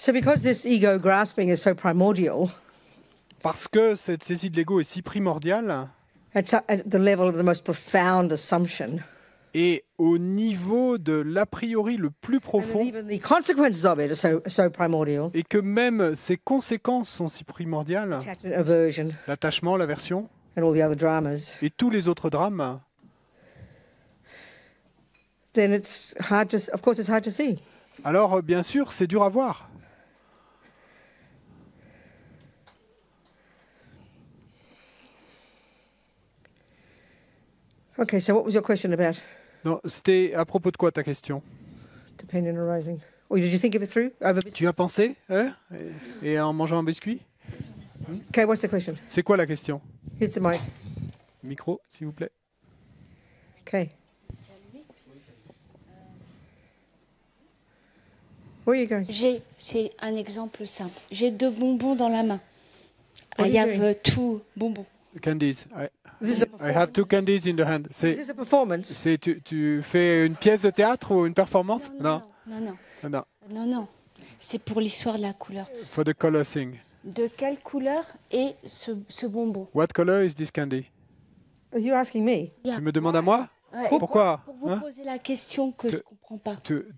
So because this ego grasping is so primordial, Parce que cette saisie de l'ego est si primordiale at the level of the most profound assumption, et au niveau de l'a priori le plus and profond, even the consequences of it are so primordial, et que même ses conséquences sont si primordiales, attachment, aversion, l'attachement, l'aversion and all the other dramas, et tous les autres drames, then it's hard to, of course, it's hard to see. alors bien sûr, c'est dur à voir. Okay, so what was your question about Non, c'était à propos de quoi ta question? dependent arising? Or did you think of it through? Tu as pensé hein et en mangeant un biscuit? Okay, what's the question? C'est quoi la question? Here's the mic. Micro, s'il vous plaît. Okay. Where are you going? C'est un exemple simple. J'ai 2 bonbons dans la main. What I are you have 2 bonbons. Candies. This is I have 2 candies in the hand. This is a performance. Tu fais une pièce de théâtre ou une performance? Non. Non. C'est pour l'histoire de la couleur. For the color thing. De quelle couleur est ce bonbon? What color is this candy? Are you asking me? Tu me demandes à moi? Ouais, Pourquoi? Pour vous Hein? poser la question que je ne comprends pas.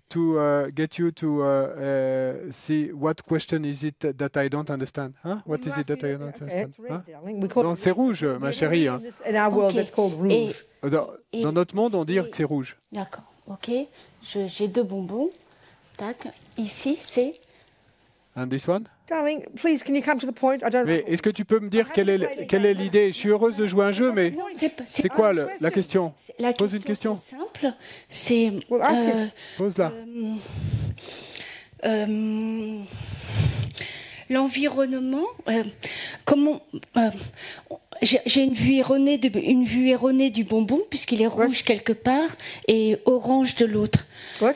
To get you to see what question is it that I don't understand? Huh? What is it that I don't Okay, understand? it's red, Hein? darling. We call Non, it c'est rouge, ma chérie. Hein. in our world, Ok. that's called rouge. Dans notre monde, on dit que c'est rouge. D'accord, ok. J'ai 2 bonbons. Tac. Ici, c'est... And this one? Darling, please, can you come to the point? I don't. Mais est-ce que tu peux me dire quelle est l'idée? Je suis heureuse de jouer un jeu, mais c'est quoi la question? La Pose une question. c'est simple. C'est... Well, ask it. Pose-la. L'environnement, comment j'ai une vue erronée du bonbon puisqu'il est rouge quelque part et orange de l'autre. What?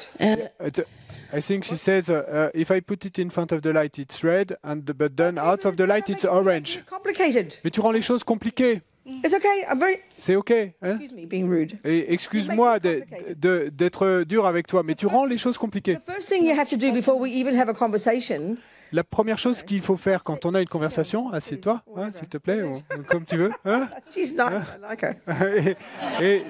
I think she says, if I put it in front of the light, it's red, but then out of the light, it's orange. Complicated. Mais tu rends les choses compliquées. It's okay. I'm very. C'est OK. Hein? Excuse me, being rude. Et excuse-moi d'être dur avec toi, mais tu rends les choses compliquées. The first thing you have to do before we even have a conversation La première chose qu'il faut faire quand on a une conversation, assieds-toi, hein, s'il te plaît, ou comme tu veux. Hein? She's nice. I like her. et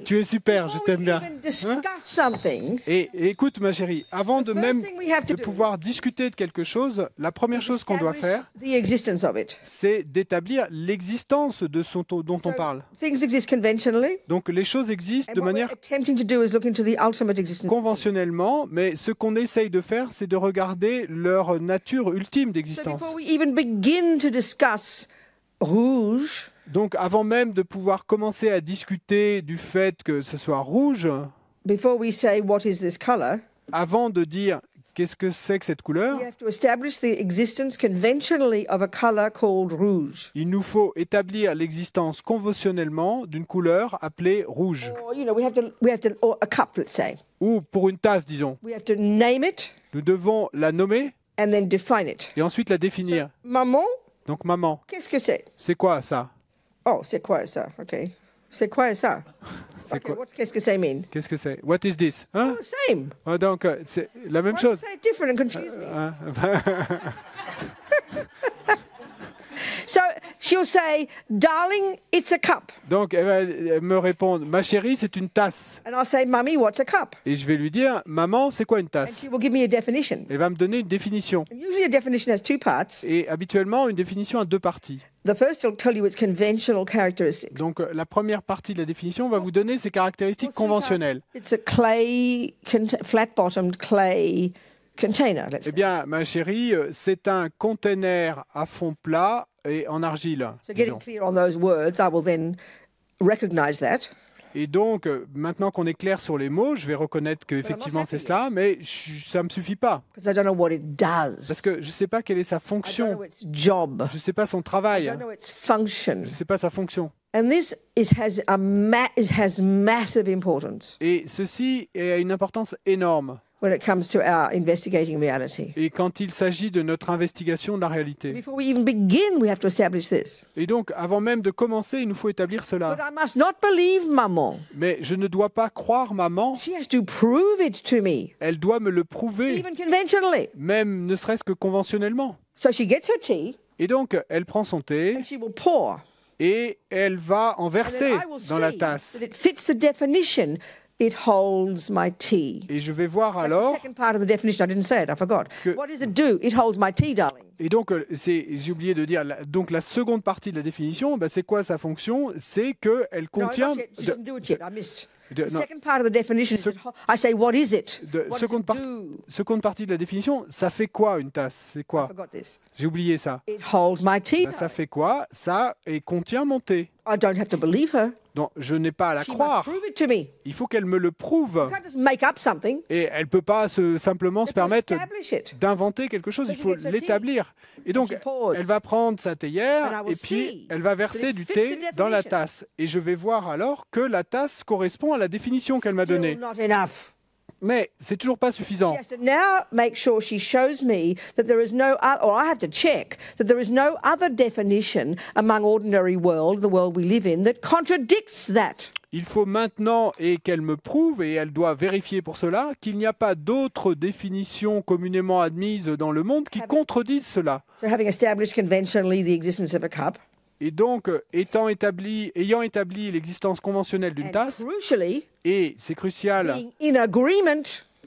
tu es super, je t'aime bien. Even discuss something. Et écoute, ma chérie, avant de The first même thing we have to de do pouvoir discuter de quelque chose, la première chose qu'on doit faire, The existence of it. c'est d'établir l'existence de dont on parle. Things exist conventionally. Donc les choses existent And de what we're manière attempting to do is look into the ultimate existence. conventionnellement, mais ce qu'on essaye de faire, c'est de regarder leur nature ultime So d'existence. before we even begin to discuss rouge, Donc avant même de pouvoir commencer à discuter du fait que ce soit rouge, before we say what is this color, avant de dire qu'est-ce que c'est que cette couleur, we have to establish the existence conventionally of a color called rouge. il nous faut établir l'existence conventionnellement d'une couleur appelée rouge. Or, or a cup, let's say. Ou pour une tasse, disons. We have to name it Nous devons la nommer and then define it. et ensuite la définir. Maman, Donc maman, qu'est-ce que c'est? c'est quoi ça? Oh, c'est quoi ça? Okay. C'est quoi ça? C'est Okay, quoi? qu'est-ce que ça mean? Qu'est-ce que c'est? What is this? Hein? Oh, same. Ah, donc c'est la même Why chose. say it different and confuse me? Hein? So she'll say, darling, it's a cup. Donc elle va me répondre, ma chérie, c'est une tasse. And I'll say, mummy, what's a cup? Et je vais lui dire, maman, c'est quoi une And tasse? she will give me a definition. Elle va me donner une définition. And usually a definition has 2 parts. Et habituellement, une définition a 2 parties. The first will tell you its conventional characteristics. Donc la première partie de la définition va vous donner ses caractéristiques conventionnelles. It's a flat-bottomed clay container, let's Eh say. bien, ma chérie, c'est un conteneur à fond plat et en argile. So getting disons. clear on those words, I will then recognize that. Et donc, maintenant qu'on est clair sur les mots, je vais reconnaître qu'effectivement c'est cela, mais ça ne me suffit pas. Because I don't know what it does. Parce que je ne sais pas quelle est sa I don't fonction, know its job. je ne sais pas son I travail, don't know its function. je ne sais pas sa fonction. And this has massive importance. Et ceci a une importance énorme. when it comes to our investigating reality. Et quand il s'agit de notre investigation de la réalité. Before we even begin, we have to establish this. Et donc, avant même de commencer, il nous faut établir But cela. I must not believe maman. Mais je ne dois pas croire maman, She has to prove it to me, elle doit me le prouver, even conventionally. même ne serait-ce que conventionnellement. So she gets her tea, Et donc, elle prend son thé and she will pour. et elle va en And verser then I will dans la see tasse. that it fits the definition. It holds my tea. Et je vais voir That's alors. the second part of the definition. I didn't say it. I forgot. Que- What does it do? It holds my tea, darling. Et donc, j'ai oublié de dire, donc la seconde partie de la définition, c'est quoi sa fonction? C'est qu'elle No, contient. not yet. She doesn't do it yet. I missed. The no. second part of the definition is I say, what is it? What does it do? Seconde partie de la définition, ça fait quoi une tasse? C'est I quoi? forgot this. J'ai oublié ça. It holds my tea. Ça fait quoi? Ça et contient mon thé. I don't have to believe her. Donc, je n'ai pas à la She must croire. prove it to me. Il faut qu'elle me le prouve. You can't just make up something. Et elle ne peut pas simplement se You have to permettre establish it. d'inventer quelque chose, So il she faut gets her l'établir. Et donc, she pours. elle va prendre sa And I théière will et puis see elle va that verser it du fits thé the dans la definition. tasse. Et je vais voir alors que la tasse correspond à la définition qu'elle m'a Still donnée. not enough. Mais c'est toujours pas suffisant. She has to now make sure she shows me that there is no other, or I have to check that there is no other definition among ordinary world, the world we live in, that contradicts that. Il faut maintenant et qu'elle me prouve, et elle doit vérifier pour cela, qu'il n'y a pas d'autres définitions communément admises dans le monde qui contredisent cela. So having established conventionally the existence of a cup, Et donc, ayant établi l'existence conventionnelle d'une and tasse, crucially, et c'est crucial, being in agreement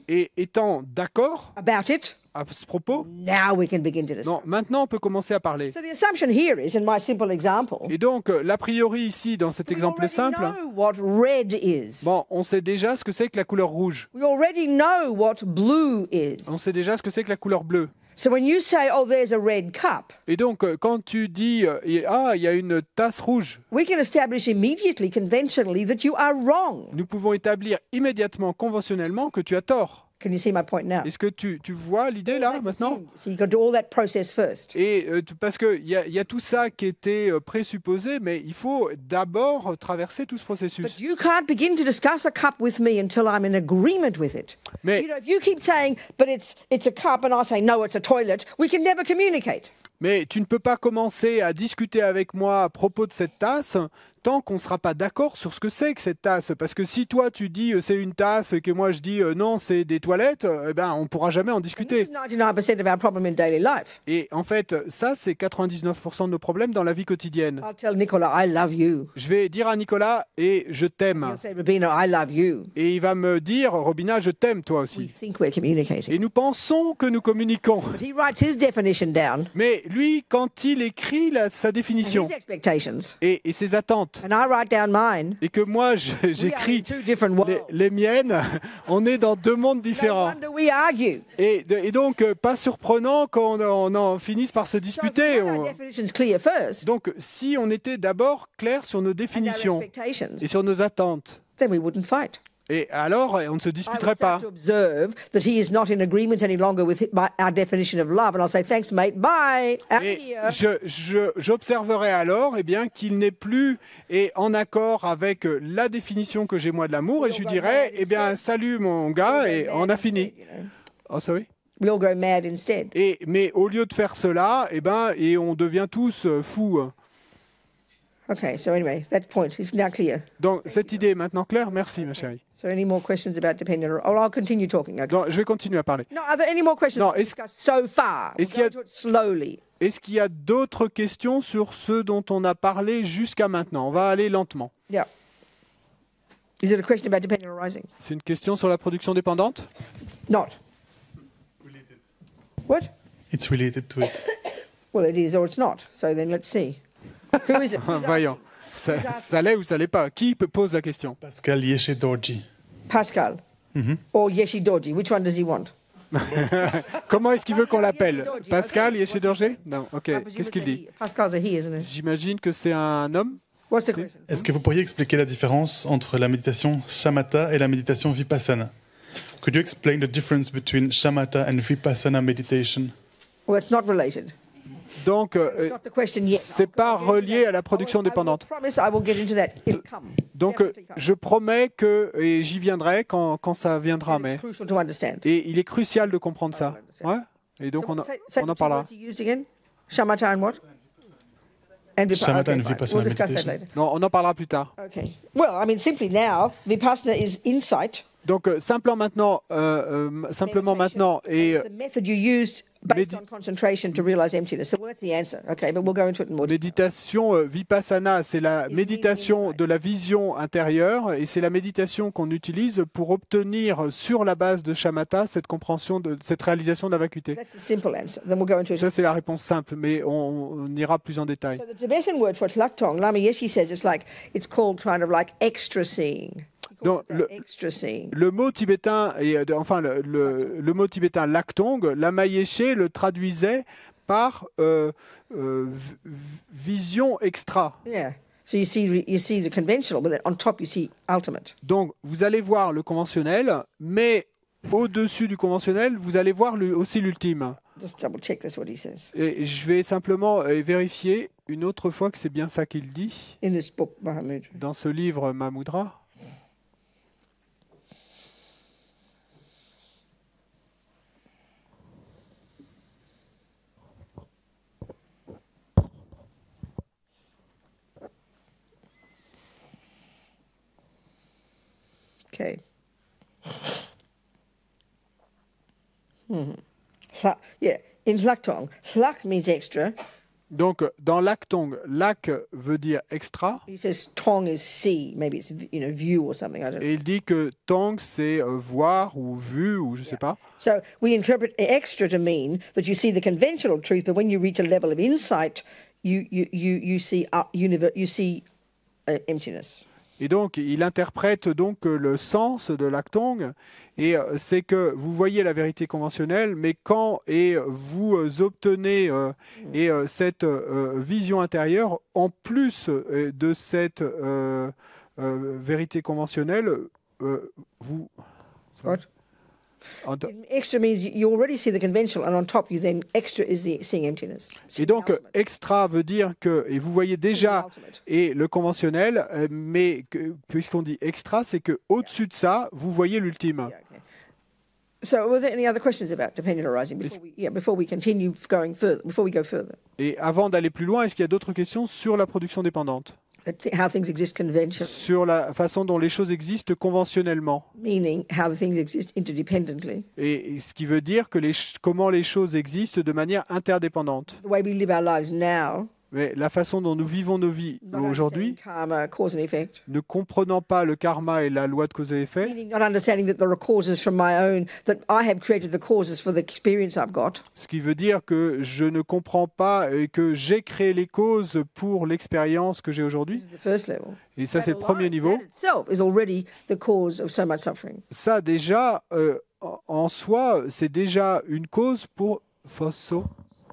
et étant d'accord about it, à ce propos, now we can begin to discuss. non, maintenant on peut commencer à parler. So the assumption here is, in my simple example, Et donc, l'a priori ici, dans cet we exemple already simple, know what red is. bon, on sait déjà ce que c'est que la couleur rouge. We already know what blue is. On sait déjà ce que c'est que la couleur bleue. So when you say, oh, there's a red cup, Et donc, quand tu dis, il y a une tasse rouge, we can establish immediately, conventionally, that you are wrong. nous pouvons établir immédiatement, conventionnellement, que tu as tort. Can you see my point now? Est-ce que tu vois l'idée là, Let's maintenant? assume. So you've got to do all that process first. Et parce qu'il y a tout ça qui était présupposé, mais il faut d'abord traverser tout ce processus. But you can't begin to discuss a cup with me until I'm in agreement with it. Mais- You know, if you keep saying, but it's a cup, and I say, no, it's a toilet, we can never communicate. Mais tu ne peux pas commencer à discuter avec moi à propos de cette tasse tant qu'on ne sera pas d'accord sur ce que c'est que cette tasse. Parce que si toi tu dis c'est une tasse et que moi je dis non c'est des toilettes, eh ben, on ne pourra jamais en This discuter. is 99% of our problem in daily life. Et en fait, ça c'est 99% de nos problèmes dans la vie quotidienne. I'll tell Nicola, I love you. Je vais dire à Nicolas et je t'aime. He'll say, Rabina, I love you. Et il va me dire Robina, je t'aime toi We aussi. think we're communicating. Et nous pensons que nous communiquons. But he writes his definition down, Mais lui, quand il écrit sa and définition his expectations, et ses attentes, and I write down mine, et que moi we are in j'écris two different worlds. les miennes, on est dans deux mondes No différents. wonder we argue. Et donc, pas surprenant qu'on en finisse par se So if disputer. we have our definitions clear first, Donc, si on était d'abord clair sur nos and our définitions expectations, et sur nos attentes, then we wouldn't fight. et alors on ne se I disputerait would pas. start to observe that he is not in agreement any longer with our definition of love, and I'll say, thanks, mate, bye, out Et here. j'observerai alors qu'il n'est plus en accord avec la définition que j'ai moi de l'amour, et je lui dirai, salut mon gars, et on a fini. Oh, sorry. We all go mad instead. Mais au lieu de faire cela, et on devient tous fous. Okay, so anyway, that point is now clear. Donc, cette idée est maintenant claire. Merci, ma chérie. So any more questions about dependent or I'll continue talking. Okay. Donc, je vais continuer à parler. No, are there any more questions No, to discuss so far? We'll est-ce qu'il y a- go to it slowly. Est-ce qu'il y a d'autres questions sur ce dont on a parlé jusqu'à maintenant? On va aller lentement. Yeah. Is it a question about dependent arising? C'est une question sur la production dépendante? Not. What? It's related to it. Well, it is or it's not. So then let's see. Who is it? Who's Voyons. Ça l'est ou ça l'est pas? Qui pose la question? Pascal Yeshe-Dorji. asking? Pascal. Or Yeshi Doji. Which one does he want? Comment est-ce qu'il veut qu'on l'appelle? Yeshidorji. Pascal Okay. Yeshidorji? Non, ok. I presume Qu'est-ce qu'il it's a dit? he. Pascal's a he, isn't it? J'imagine que c'est un homme? What's the question? Est-ce que vous pourriez expliquer la différence entre la méditation shamatha et la méditation vipassana? Could you explain the difference between shamatha and vipassana meditation? Well, it's not related. Donc, It's not the question yet. c'est pas relié à la production dépendante. Donc, je promets que, et j'y viendrai quand ça viendra, mais Crucial to understand. et il est crucial de comprendre ça. Ouais. Et donc on en parlera. Shamatha and what? And Shamatha and fine. Vipassana We'll discuss that meditation. later. Non, on en parlera plus tard. Okay. Well, I mean, simply now, Vipassana is insight. Donc simplement maintenant, et It's the method you used based Médi- on concentration to realize emptiness. So, well, that's the answer. Okay, but we'll go into it in more detail. méditation Vipassana, c'est la méditation de la vision intérieure et c'est la méditation qu'on utilise pour obtenir sur la base de Shamatha cette compréhension de cette réalisation de la vacuité. That's the simple answer. Then we'll go into it. Ça c'est la réponse simple, mais on ira plus en détail. So the Tibetan word for tlaktong, Lama Yeshe says it's called kind of like extra seeing. He calls Donc, it that, extra seeing. Le mot tibétain, le mot tibétain laktong, Lama Yeshe le traduisait par vision extra. Yeah. So you see the conventional, but then on top you see ultimate. Donc vous allez voir le conventionnel, mais au-dessus du conventionnel, vous allez voir aussi l'ultime. Just double check that's what he says Et je vais simplement vérifier une autre fois que c'est bien ça qu'il dit in this book, Mahamudra. dans ce livre Mahamudra. Okay. Yeah, in Tlaktong, Tlak means extra. Donc dans laktong, lak veut dire extra, He says tong is see, maybe it's view or something. I don't know. et il dit que tong c'est voir ou vu ou je sais pas. So we interpret extra to mean that you see the conventional truth, but when you reach a level of insight, you see emptiness. Et donc, il interprète donc le sens de l'actong, et c'est que vous voyez la vérité conventionnelle, mais quand vous obtenez cette vision intérieure, en plus de cette vérité conventionnelle, vous... What? Extra means you already see the conventional, and on top you then extra is the seeing emptiness. Et donc, extra veut dire que, et vous voyez déjà, et le conventionnel, mais puisqu'on dit extra, c'est que au-dessus de ça, vous voyez l'ultime. Yeah, okay. So, were there any other questions about dependent arising before we continue going further? Before we go further, Et avant d'aller plus loin, est-ce qu'il y a d'autres questions sur la production dépendante? how things exist conventionally, Sur la façon dont les choses existent conventionnellement. meaning how the things exist interdependently. Et ce qui veut dire que comment les choses existent de manière interdépendante. The way we live our lives now, Mais la façon dont nous vivons nos vies not aujourd'hui, understanding karma, cause and effect, ne comprenant pas le karma et la loi de cause et effet, meaning not understanding that there are causes from my own, that I have created the causes for the experience I've got. ce qui veut dire que je ne comprends pas et que j'ai créé les causes pour l'expérience que j'ai This aujourd'hui. is the first level. Et ça, c'est le premier niveau. That itself is already the cause of so much suffering. Ça, déjà, en soi, c'est déjà une cause pour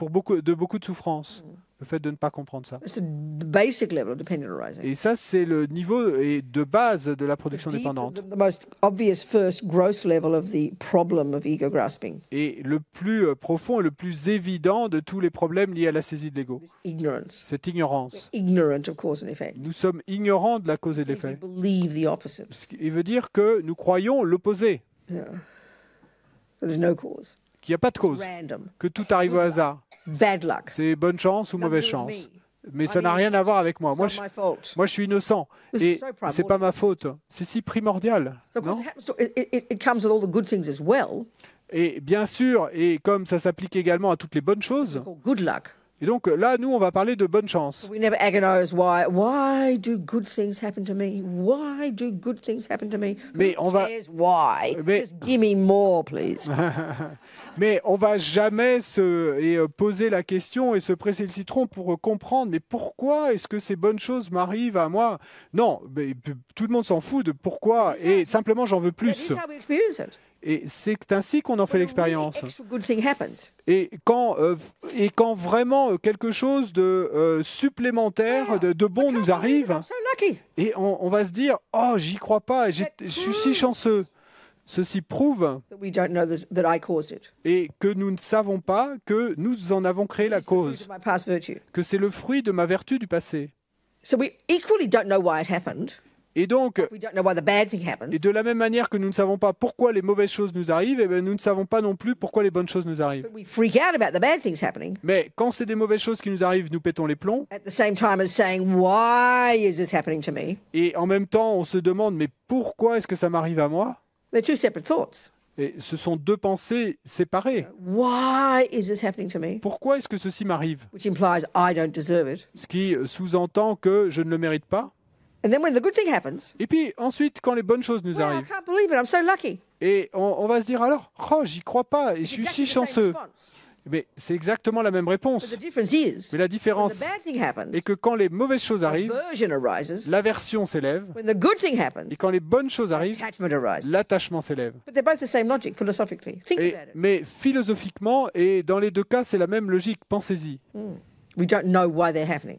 beaucoup de souffrance. Le fait de ne pas comprendre ça. It's the basic level of dependent arising. Et ça, c'est le niveau de base de la production dépendante. The most obvious first gross level of the problem of ego grasping, Et le plus profond et le plus évident de tous les problèmes liés à la saisie de l'ego. this ignorance. Cette ignorance. Ignorant of cause and effect. Nous sommes ignorants de la cause et de We l'effet. believe the opposite. Ce qui veut dire que nous croyons l'opposé, Yeah. There's no cause. qu'il n'y a pas de cause, Random. que tout arrive au hasard. Bad luck. C'est bonne chance ou mauvaise Nothing to do chance. with me. Mais ça n'a rien à voir avec moi. It's not my fault. Moi, je suis innocent. This Et is so primordial. c'est pas ma faute. C'est si primordial. So of course Non it happens. So it comes with all the good things as well. Et bien sûr, et comme ça s'applique également à toutes les bonnes choses, Called good luck. et donc là, nous, on va parler de bonne chance. We never agonize why do good things happen to me? Why do good things happen to me? Mais Who on va- cares why? Mais- Just give me more, please. Mais on va jamais poser la question et se presser le citron pour comprendre, mais pourquoi est-ce que ces bonnes choses m'arrivent à moi? Non, mais tout le monde s'en fout de pourquoi, et simplement j'en veux That plus. is how we experience it. Et c'est ainsi qu'on en fait When a l'expérience. really extra good thing happens. Et quand vraiment quelque chose de supplémentaire, de bon nous arrive, I'm so lucky. et on va se dire, oh, j'y crois pas, je suis si chanceux. Ceci prouve that we don't know that I caused it. et que nous ne savons pas que nous en avons créé la It's the fruit cause, of my past virtue. que c'est le fruit de ma vertu du passé. So we equally don't know why it happened. Et donc, We don't know why the bad thing happened. et de la même manière que nous ne savons pas pourquoi les mauvaises choses nous arrivent, eh bien, nous ne savons pas non plus pourquoi les bonnes choses nous arrivent. But we freak out about the bad things happening Mais quand c'est des mauvaises choses qui nous arrivent, nous pétons les plombs. at the same time as saying, why is this happening to me? Et en même temps, on se demande, mais pourquoi est-ce que ça m'arrive à moi? They're two separate thoughts. Et ce sont deux pensées séparées. Why is this happening to me? Pourquoi est-ce que ceci m'arrive? Which implies I don't deserve it. Ce qui sous-entend que je ne le mérite pas. And then when the good thing happens, Et puis ensuite, quand les bonnes choses nous wow, I arrivent, can't believe it, I'm so lucky. et on va se dire alors, oh, j'y crois pas, et je suis Exactly si the same chanceux. response. Mais c'est exactement la même But réponse. the difference is, Mais la when différence the bad thing happens, est que quand les mauvaises choses arrivent, aversion arises. l'aversion s'élève, When the good thing happens, et quand les bonnes choses arrivent, attachment arises. l'attachement s'élève. But they're both the same logic philosophically. Think about it. Mais philosophiquement, et dans les deux cas, c'est la même logique, pensez-y. We don't know why they're happening.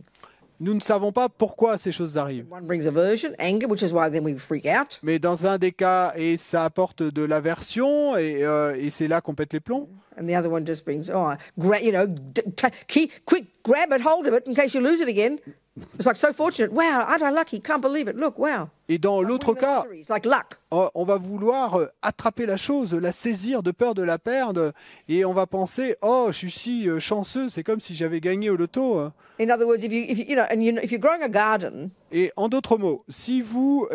Nous ne savons pas pourquoi ces choses arrivent. One brings aversion, anger, which is why then we freak out. Mais dans un des cas, et ça apporte de l'aversion, et c'est là qu'on pète les plombs. And the other one just brings, quick, grab it, hold of it in case you lose it again. It's like so fortunate. Wow, aren't I lucky? Can't believe it. Look, wow. Et dans l'autre Winning the cas, lottery, it's like luck. on va vouloir attraper la chose, la saisir de peur de la perdre, et on va penser, oh, je suis si chanceux, c'est comme si j'avais gagné au loto. In other words, if you're growing a garden, Et en d'autres mots, si vous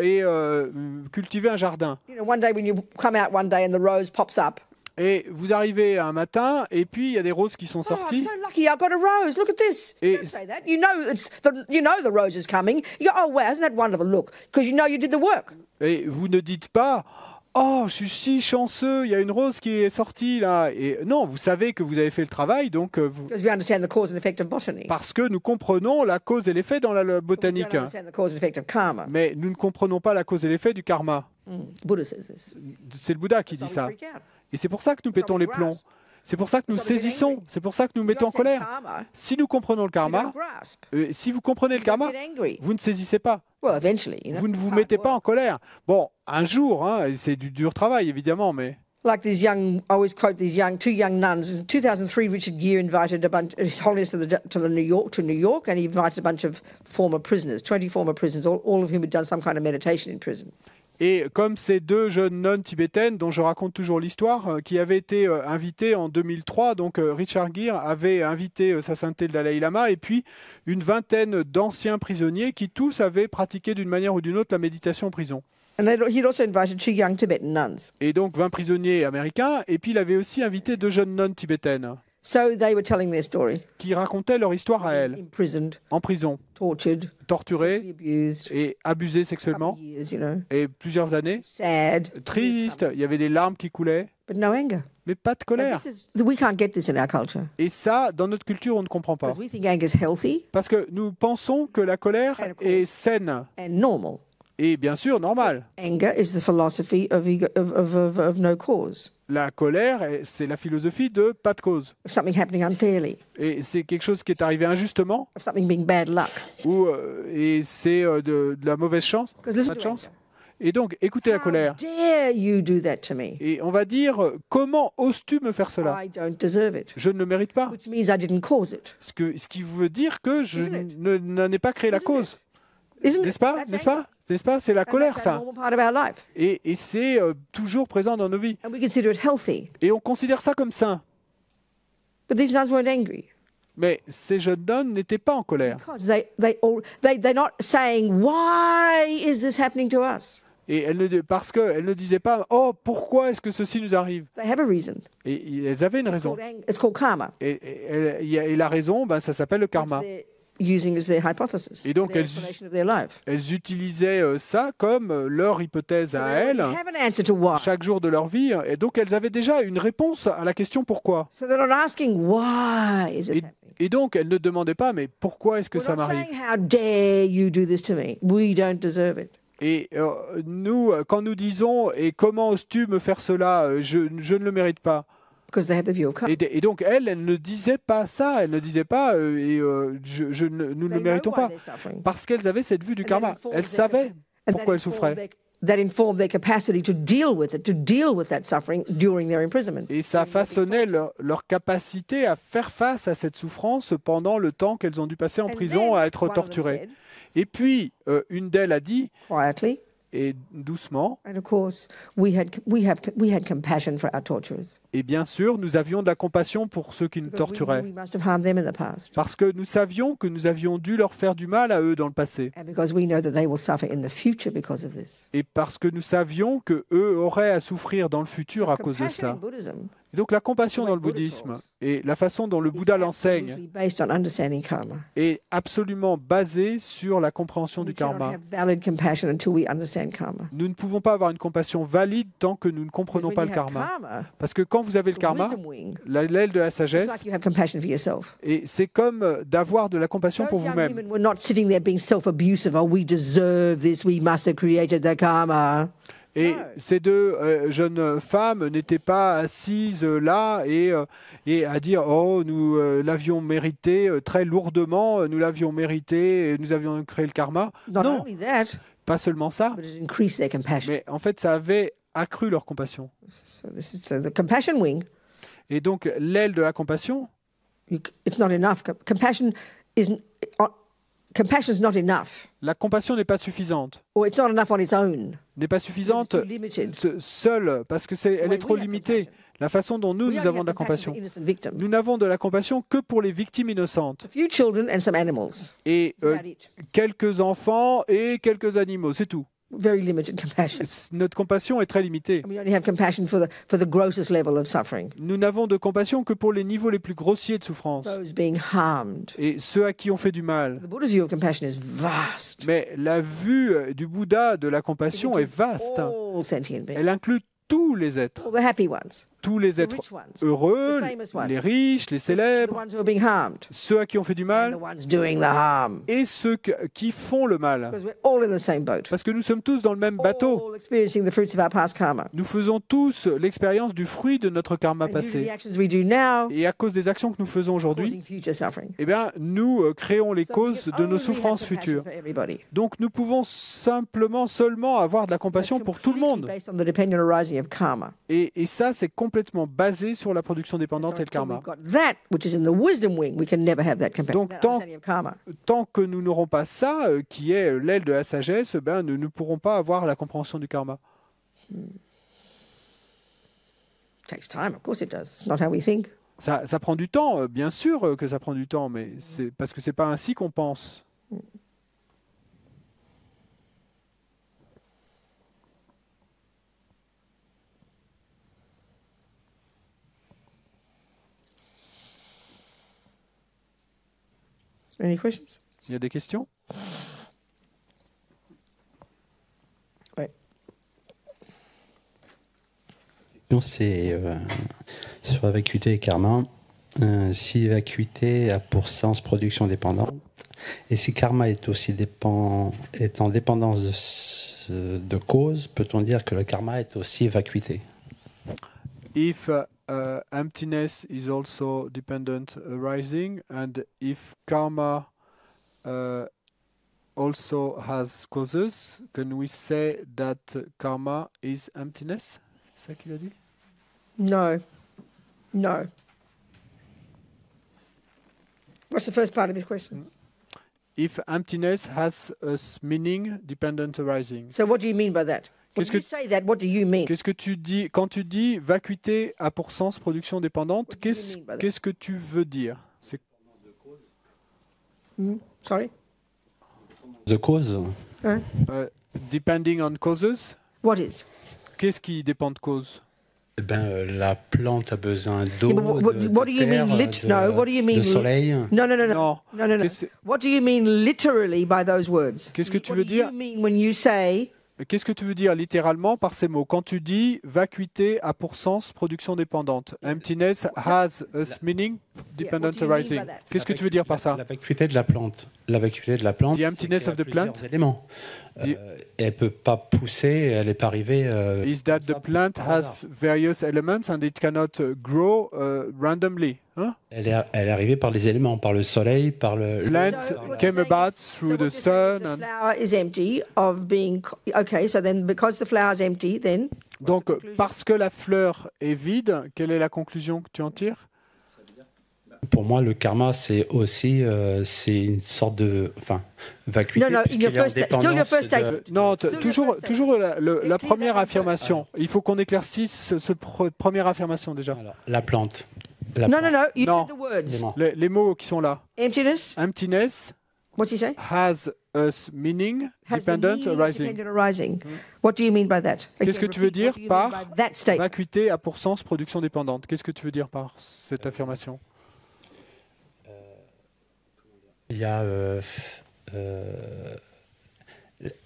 cultivez un jardin, one day when you come out one day and the rose pops up, et vous arrivez un matin, et puis il y a des roses qui sont oh, I'm sorties, so lucky, I've got a rose. Look at this. You Et don't say that. You know the rose is coming. You go, oh wow, isn't that wonderful? Look, because you know you did the work. et vous ne dites pas, oh, je suis si chanceux, il y a une rose qui est sortie là. Et non, vous savez que vous avez fait le travail, donc Because we understand the cause and effect of botany. parce que nous comprenons la cause et l'effet dans la We botanique. don't understand the cause and effect of karma. Mais nous ne comprenons pas la cause et l'effet du karma. Buddha says this. C'est le Bouddha qui dit So we ça. freak out. Et c'est pour ça que nous pétons les plombs. C'est pour ça que nous saisissons. C'est pour ça que nous You mettons en don't say colère. karma, Si nous comprenons le you karma, don't grasp. si vous comprenez le You don't karma, get angry. vous ne saisissez pas. Well, eventually, Vous ne vous hard mettez pas en work. colère. Bon, un jour, hein, c'est du dur travail évidemment, mais Like these young, I always quote these two young nuns. In 2003, Richard Gere invited a bunch, His Holiness to New York, and he invited a bunch of former prisoners, 20 former prisoners, all of whom had done some kind of meditation in prison. Et comme ces deux jeunes nonnes tibétaines, dont je raconte toujours l'histoire, qui avaient été invitées en 2003, donc Richard Gere avait invité Sa Sainteté le Dalai Lama, et puis une vingtaine d'anciens prisonniers qui tous avaient pratiqué d'une manière ou d'une autre la méditation en prison. And he'd also invited 2 young Tibetan nuns. Et donc 20 prisonniers américains, et puis il avait aussi invité 2 jeunes nonnes tibétaines, So they were telling their story. qui racontaient leur histoire à elles, Imprisoned, en prison, tortured, torturées sexually abused, et abusées couple sexuellement, of years, et plusieurs années, sad, tristes, il y avait des larmes qui coulaient, but no anger. mais pas de colère. We can't get this in our culture Et ça, dans notre culture, on ne comprend pas. because we think anger is healthy Parce que nous pensons que la colère est saine and normal. et bien sûr normale. Anger is the philosophy of no cause, La colère, c'est la philosophie de pas de cause. of something happening unfairly, Et c'est quelque chose qui est arrivé injustement, of something being bad luck. et c'est de la mauvaise chance, Because pas listen de to chance. anger. Et donc, écoutez la How colère. dare you do that to me? Et on va dire, comment oses-tu me faire cela? I don't deserve it. Je ne le mérite pas. Which means I didn't cause it. Ce qui veut dire que je Isn't it? n'en ai pas créé la Isn't cause. Isn't N'est-ce it? pas? That's N'est-ce anger. pas? N'est-ce pas? C'est la And colère, that's a ça. normal part of our life. Et c'est toujours présent dans nos vies. And we consider it healthy. Et on considère ça comme sain. But these nuns weren't angry. Mais ces jeunes nonnes n'étaient pas en colère. Because they're not saying, why is this happening to us? Et parce qu'elles ne disaient pas « Oh, pourquoi est-ce que ceci nous arrive ?» They have a reason. Et elles avaient une raison. It's called karma. Et la raison, ça s'appelle le karma. Which they're using as their hypothesis, Et donc, their elles- explanation of their life. Elles utilisaient ça comme leur hypothèse So à they elles, already have an answer to why. chaque jour de leur vie. Et donc, elles avaient déjà une réponse à la question « Pourquoi ?» So they're not asking, why is it Et, happening? et donc, elles ne demandaient pas « Mais pourquoi est-ce que We're ça not m'arrive ?» saying, how dare you do this to me? We don't deserve it. Et nous, quand nous disons « Et comment oses-tu me faire cela ? Je ne le mérite pas. » Because they have the view of karma. Et donc, elles ne disaient pas ça. Elles ne disaient pas « Nous ne They le know méritons why pas. they're suffering. » Parce qu'elles avaient cette vue du And that karma. informs Elles their- savaient and that pourquoi elles informs souffraient. their that informed their capacity to deal with it, to deal with that suffering during their imprisonment. Et ça façonnait leur capacité à faire face à cette souffrance pendant le temps qu'elles ont dû passer en And prison then à être one of them torturées. said, Et puis, une d'elles a dit, quietly, et doucement, and of course, we had compassion for our torturers. et bien sûr, nous avions de la compassion pour ceux qui nous Because we knew torturaient. we must have harmed them in the past. Parce que nous savions que nous avions dû leur faire du mal à eux dans le passé. And because we know that they will suffer in the future because of this. Et parce que nous savions que eux auraient à souffrir dans le futur à cause de Compassion in cela. Buddhism Et donc la compassion dans le bouddhisme et la façon dont le Bouddha l'enseigne absolutely based on understanding karma. est absolument basée sur la compréhension du We cannot karma. have valid compassion until we understand karma. Nous ne pouvons pas avoir une compassion valide tant que nous ne comprenons Because pas when le you have karma. Parce que quand vous avez le the karma, wisdom wing, l'aile de la it's sagesse, like you have compassion for yourself. et c'est comme d'avoir de la compassion pour Those young vous-même. women were not sitting there being self-abusive. Oh, we deserve this. We must have created the karma. Et No. ces deux jeunes femmes n'étaient pas assises là et à dire « Oh, nous l'avions mérité très lourdement, nous l'avions mérité, et nous avions créé le karma. » Not Non, only that, pas seulement ça, but it increased their compassion. mais en fait, ça avait accru leur compassion. So the compassion wing, Et donc, l'aile de la compassion, it's not enough. Compassion is not enough, la compassion n'est pas suffisante. or it's not enough on its own. N'est pas It's suffisante too limited. seule, parce que elle way est trop we have limitée. compassion. La façon dont We nous only avons have de la compassion compassion. for innocent victims. Nous n'avons de la compassion que pour les victimes innocentes. A few children and some animals. Et That's about it. quelques enfants et quelques animaux, c'est tout. Very limited compassion. Notre compassion est très limitée. And we only have compassion for the grossest level of suffering. Nous n'avons de compassion que pour les niveaux les plus grossiers de souffrance Those being harmed. et ceux à qui on fait du mal. The Buddha's view of compassion is vast. Mais la vue du Bouddha de la compassion est vaste. All sentient beings. Elle inclut tous les êtres, All the happy ones. tous les The êtres rich ones. heureux, the famous ones. les riches, les The célèbres, ones who are being harmed. ceux à qui on fait du And the mal ones doing the harm. et ceux qui font le mal. Because we're all in the same boat. Parce que nous sommes tous dans le même bateau. All experiencing the fruits of our past karma. Nous faisons tous l'expérience du fruit de notre karma And due to the passé. actions we do now, Et à cause des actions que nous faisons aujourd'hui, causing future suffering. eh bien, nous créons les So we causes can de only nos have souffrances compassion futures. for everybody. Donc nous pouvons seulement avoir de la compassion pour tout le Completely monde. based on the dependent arising of karma. Et ça, c'est complètement basé sur la production dépendante So et le until karma. we've got that, which is in the wisdom wing, we can never have that compassion, Donc, that tant- understanding of karma. Tant que nous n'aurons pas ça, qui est l'aile de la sagesse, ben, nous ne pourrons pas avoir la compréhension du karma. It takes time, of course it does. It's not how we think. Ça prend du temps, bien sûr que ça prend du temps, mais c'est parce que c'est pas ainsi qu'on pense. Any questions? Il y a des questions? Ouais. question, c'est sur vacuité et karma. Si vacuité a pour sens production dépendante, et si karma est aussi est en dépendance de cause, peut-on dire que le karma est aussi vacuité? If emptiness is also dependent arising, and if karma also has causes, can we say that karma is emptiness? C'est ça qu'il a dit? No. No. What's the first part of his question? If emptiness has a meaning dependent arising. So what do you mean by that? When Qu'est-ce you que- say that, what do you mean? Qu'est-ce que tu dis quand tu dis vacuité a pour sens production dépendante? What do you mean by that? Qu'est-ce que tu veux dire? C'est Sorry? De cause? depending on causes. What is? Qu'est-ce qui dépend de cause? Eh ben, la plante a besoin d'eau, Yeah, but what do you mean no, what do you mean de soleil. No, no, no, no. Non. No, no, no. Qu'est-ce What do you mean literally by those words? Qu'est-ce que tu What veux do dire? you mean when you say Qu'est-ce que tu veux dire littéralement par ces mots? Quand tu dis vacuité a pour sens production dépendante. Emptiness has a meaning dependent what do you mean by arising. that? Qu'est-ce que tu veux dire par ça? La vacuité de la plante. La vacuité de la plante. The emptiness c'est of qu'il y a the plant? plusieurs éléments. The- Elle peut pas pousser, elle n'est pas arrivée. Is that the plant has various elements and it cannot grow randomly. Elle est arrivée par les éléments, par le soleil, par le... Plant came about through the sun. The flower is empty of being okay. So then, because the flower is empty, then Donc, parce que la fleur est vide, quelle est la conclusion que tu en tires? Pour moi, le karma, c'est aussi c'est une sorte de... Enfin, vacuité. No, in your puisqu'il est en first still your first dépendance de- statement. Non, Still toujours, your first toujours la Take première that affirmation. Il faut qu'on éclaircisse cette première affirmation déjà. Alors, la plante. La No, plante. no, no. You No. said the words. Élément. Les mots qui sont là. Emptiness. Emptiness What's he say? has us meaning, Has the dependent, meaning arising. dependent arising. What do you mean by that? Qu'est-ce que Again, tu veux repeat, dire what do you par mean by that statement? Vacuité a pour sens production dépendante. Qu'est-ce que tu veux dire par cette affirmation? Il y a...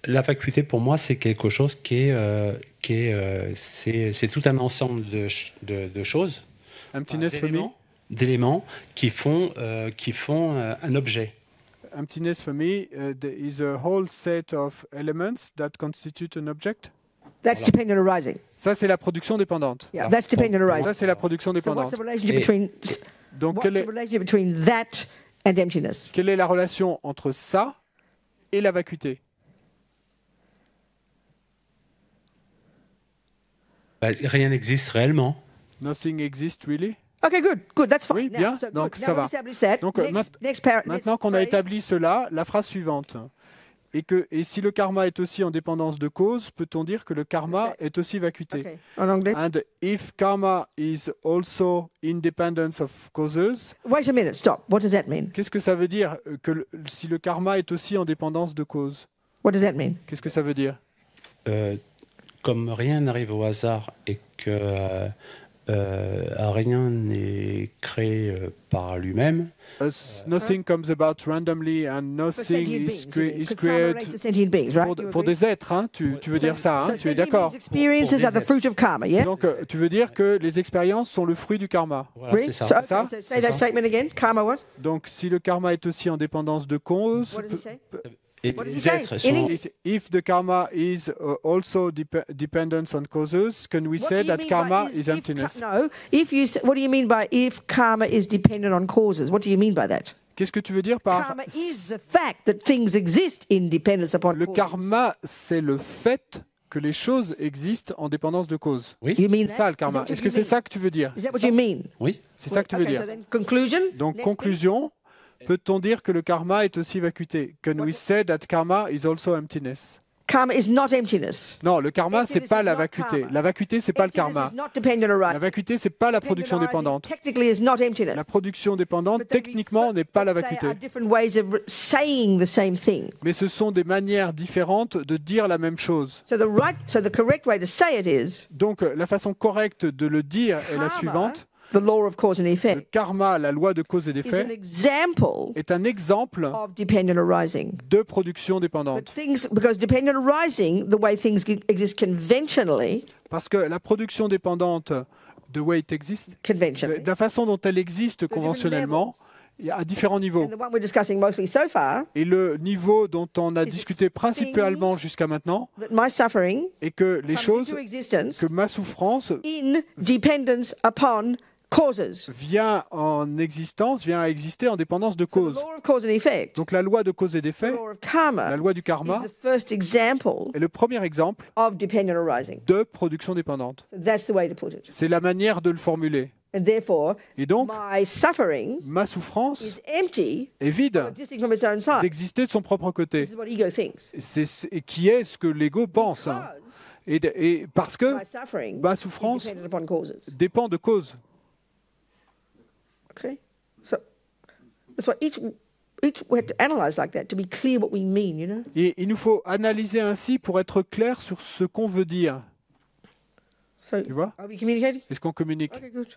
la vacuité, pour moi, c'est quelque chose c'est tout un ensemble de choses, Emptiness for me. d'éléments qui font un objet. Emptiness for me there is a whole set of elements that constitute an object. That's dependent arising. Ça, c'est la production dépendante. Yeah, that's dependent arising. Ça, c'est la production So what's dépendante. the relationship Et- between Donc, what's the relationship between that and emptiness? quelle est la relation entre ça et la vacuité? Rien n'existe réellement. Nothing exists really. Okay, good. That's fine. Oui, Now, bien. so good. Donc, Now ça we've va. established that. Donc, next Maintenant qu'on a phrase. établi cela, la phrase suivante. Et si le karma est aussi en dépendance de cause, peut-on dire que le karma est aussi vacuité? Okay. En anglais. And if karma is also independence of causes, Wait a minute. Stop. What does that mean? qu'est-ce que ça veut dire que si le karma est aussi en dépendance de cause? What does that mean? Qu'est-ce que ça veut dire? Comme rien n'arrive au hasard et que rien n'est créé par lui-même, Nothing comes about randomly and For nothing sentient is, beings, you mean, is 'cause karma relates created to sentient beings, right? You pour agree? des êtres. Hein? Tu veux dire ça, hein? So Tu es sentient d'accord? beings' experiences Pour are the des fruit of karma, yeah? Donc, tu veux dire que les expériences sont le fruit du karma. voilà, Really? c'est So, ça. okay, ça? so say that statement again. Karma what? Donc, si le karma est aussi en dépendance de cause, What does he say? Et What does he les say? êtres In sont... English? if the karma is also dependent on causes, can we What say do you that mean karma by is emptiness? No. If you what do you mean by if karma is dependent on causes? What do you mean by that? Qu'est-ce que tu veux dire par Karma is the fact that things exist in dependence upon le causes. karma? C'est le fait que les choses existent en dépendance de cause. Oui, You mean C'est ça le Is karma. that what Est-ce you que c'est mean? ça que tu veux dire? Is that what you mean? oui. C'est ça que tu veux Okay, dire. so then conclusion. Donc, Next conclusion, peut-on dire que le karma est aussi vacuité? Can we say that karma is also emptiness? bit. Karma is not emptiness. Non, le karma, c'est Emptiness pas is la not vacuité. karma. La vacuité, c'est pas le Emptiness karma. is not dependent La arising. vacuité, c'est pas la production Dependent arising dépendante. technically is not emptiness. La production dépendante, But they techniquement, refer- n'est pas la they vacuité. are different ways of saying the same thing. Mais ce sont des manières différentes de dire la même chose. So the correct way to say it is Donc, la façon correcte de le dire est la Karma, suivante. the law of cause and Le effect, karma, la loi de cause et is an d'effet, example est un exemple of dependent arising. de production But dépendante. because dependent arising, the way things exist conventionally, Parce que la production dépendante, the way it exists, de la façon dont elle existe conventionnellement, il y a à différents niveaux. and the one we're discussing mostly so far, Et le niveau dont on a Is discuté principalement things jusqu'à maintenant that my suffering est que les comes choses, into existence que ma souffrance in dependence upon causes. vient en existence, vient à exister en dépendance de So the cause. law of cause and effect, Donc la loi de cause et the d'effet, law of la karma, loi du is karma, the first example est le premier exemple of dependent arising. de production dépendante. So that's the way to put it. C'est la manière de le formuler. And therefore, Et donc, my suffering ma souffrance is empty, est vide existing from its own side. d'exister de son propre côté. This is what ego thinks. Et qui est ce que l'ego pense. Hein. Because Et parce que my suffering ma is souffrance dependent upon causes. dépend de cause. Okay? So that's why each we have to analyze like that to be clear what we mean, you know? Et il nous faut analyser ainsi pour être clair sur ce qu'on veut dire. So Tu vois? are we communicating? Est-ce qu'on communique? Okay, good.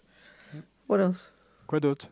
What else? Quoi d'autre?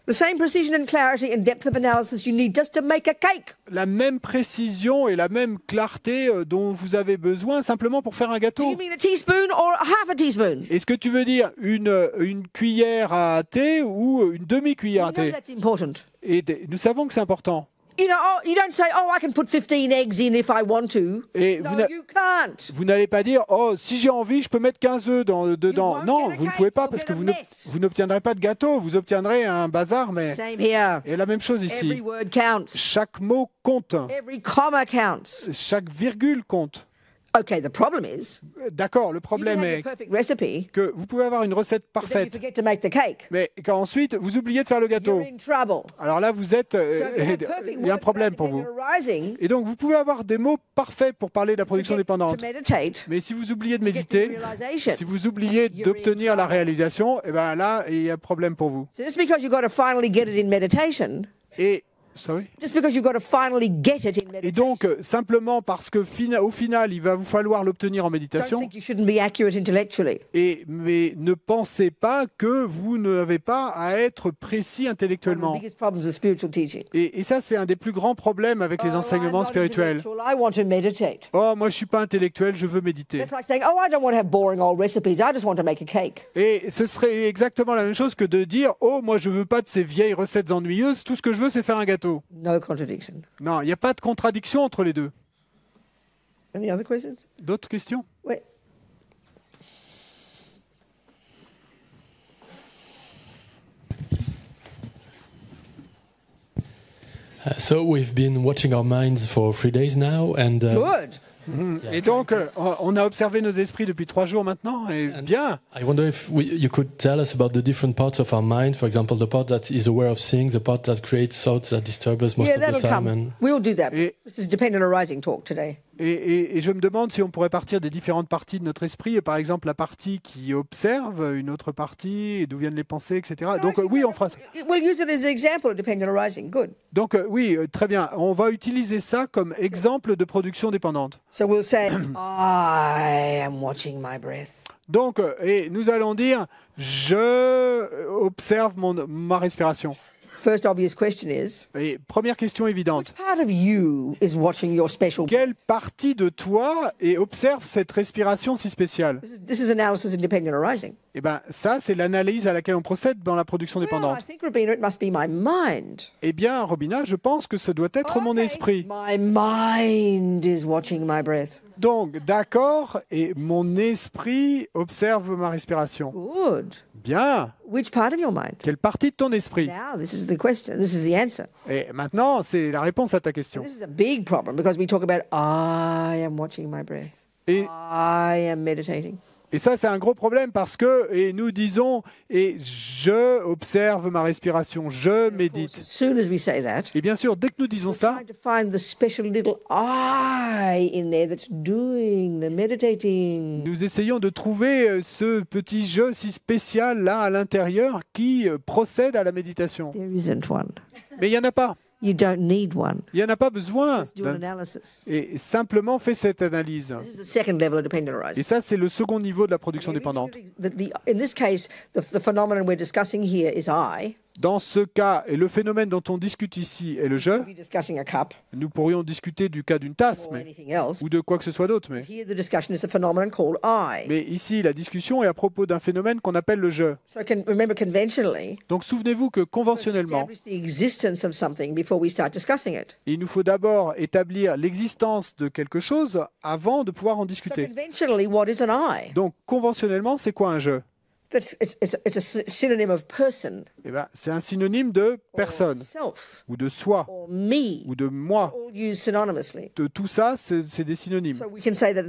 The same precision and clarity and depth of analysis you need just to make a cake. La même précision et la même clarté dont vous avez besoin simplement pour faire un Do gâteau. you mean a teaspoon or half a teaspoon? Est-ce que tu veux dire une cuillère à thé ou une We demi-cuillère à know thé? that's important. Et nous savons que c'est important. You know, you don't say, "Oh, I can put 15 eggs in if I want to." Et No, you can't. vous n'allez pas dire, oh, si j'ai envie, je peux mettre 15 œufs dedans. won't Non, get a vous ne cake, pouvez pas you'll parce get que a vous mess. n'obtiendrez pas de gâteau, vous obtiendrez un bazar. Mais Same here. et la même chose Every ici. word counts. Chaque mot compte, Every comma counts. chaque virgule compte. Okay, the problem is, D'accord, le you can problème have your est perfect recipe, que vous pouvez avoir une recette but then you parfaite, forget to make the cake. mais qu'ensuite vous oubliez de faire le gâteau. You're in trouble. Alors là, vous êtes, So if you have perfect il y a un words problème about pour vous. dependent on rising, Et donc, vous pouvez avoir des mots parfaits pour parler de la production forget dépendante. to meditate, Mais si vous oubliez de to get to méditer, realization. si vous oubliez You're in d'obtenir la trouble. réalisation, et ben là, il y a un problème pour vous. So just because you've got to finally get it in meditation, Et, sorry. just because you've got to finally get it in Et meditation, donc, simplement parce que au final, il va vous falloir l'obtenir en don't méditation, think you shouldn't be accurate intellectually. mais ne pensez pas que vous n'avez pas à être précis One of the intellectuellement. biggest problems of spiritual teaching. Et ça, c'est un des plus grands problèmes avec les Oh, I'm enseignements not spirituels. intellectual, I want to meditate. Oh, moi, je suis pas intellectuel, je veux méditer. That's like saying, "Oh, I don't want to have boring old recipes. I just want to make a cake." Et ce serait exactement la même chose que de dire, oh, moi, je veux pas de ces vieilles recettes ennuyeuses, tout ce que je veux, c'est faire un gâteau. No contradiction. Non, il n'y a pas de contradiction entre les deux. Any other questions? D'autres questions? Wait. So we've been watching our minds for 3 days now, and Good. Et donc, on a observé nos esprits depuis 3 jours maintenant, et bien. I wonder if you could tell us about the different parts of our mind. For example, the part that is aware of things, the part that creates thoughts that disturb us most Yeah, of the that'll time. come. We'll do that. Et- This is dependent on rising talk today. Et je me demande si on pourrait partir des différentes parties de notre esprit, et par exemple la partie qui observe, une autre partie, et d'où viennent les pensées, etc. Donc oui, on fera ça. We'll use it as an example of dependent on rising. Good. Donc oui, très bien. On va utiliser ça comme exemple de production dépendante. So we'll say, I am watching my breath. Donc, et nous allons dire, je observe ma respiration. First obvious question is, Et première question évidente. part of you is watching your special. Quelle partie de toi observe cette respiration si spéciale? This is analysis in dependent on rising. Eh bien, ça, c'est l'analyse à laquelle on procède dans la production Well, I dépendante. think, Rabina, it must be my mind. Eh bien, Robina, je pense que ce doit être mon Okay. esprit. My mind is watching my breath. Donc, d'accord, et mon esprit observe ma respiration. Good. Bien. Which part of your mind? Quelle partie de ton esprit? Now, this is the question. This is the answer. Et maintenant, c'est la réponse à ta question. This is a big problem because we talk about I am watching my breath. Et, I am meditating. et ça, c'est un gros problème parce que, et nous disons, et je observe ma respiration, je As médite. soon as we say that, Et bien sûr, dès que nous disons we're ça, trying to find the special little I in there that's doing the meditating. nous essayons de trouver ce petit jeu si spécial là à l'intérieur qui procède à la méditation. There isn't one. Mais il n'y en a pas. You don't need one. Il n'y en a pas besoin. Just do an analysis. Et simplement fais cette analyse. This is the second level of dependent Et arising. ça, c'est le second niveau de la production dépendante. In this case, the phenomenon we're discussing here is I. Dans ce cas, et le phénomène dont on discute ici est le je, We're discussing a cup nous pourrions discuter du cas d'une tasse, or mais, anything else. ou de quoi que ce soit d'autre. Here, the discussion is a phenomenon called I. Mais ici, la discussion est à propos d'un phénomène qu'on appelle le je. So remember, conventionally, Donc souvenez-vous que conventionnellement, establish the existence of something before we start discussing it. il nous faut d'abord établir l'existence de quelque chose avant de pouvoir en So discuter. conventionally, what is an I? Donc conventionnellement, c'est quoi un je? It's a synonym of person, Eh ben, c'est un synonyme de personne, self, ou de soi, or me, ou de moi. all used synonymously. De tout ça, c'est des synonymes. So we can say that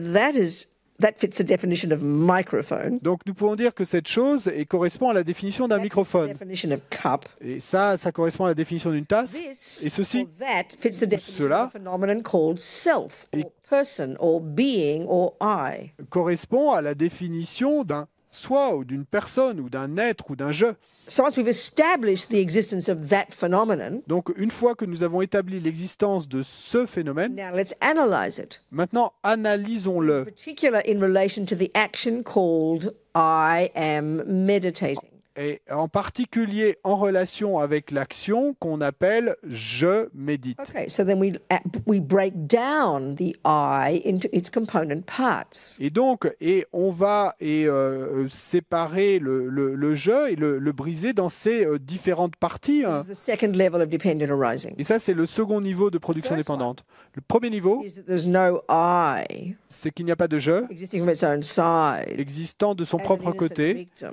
fits the definition of microphone. Donc nous pouvons dire que cette chose correspond à la définition d'un That fits the microphone. definition of cup. Et ça correspond à la définition d'une tasse. This Et ceci or that fits the definition cela of a phenomenon called self, or person, or being, or I. correspond à la définition d'un soi, ou d'une personne, ou d'un être, ou d'un je. So once we've established the existence of that phenomenon, Donc une fois que nous avons établi l'existence de ce phénomène, now let's analyze it. maintenant analysons-le. In particular, in relation to the action called I am meditating. et en particulier en relation avec l'action qu'on appelle « je médite ». Okay, so then we break down the I into its component parts. Et donc, on va séparer le je et le briser dans ses différentes parties. This is the second level of dependent arising. Et ça, c'est le second niveau de production First one. dépendante. Le premier niveau, Is that there's no I c'est qu'il n'y a pas de je existing from its own side existant de son as an propre innocent côté victim,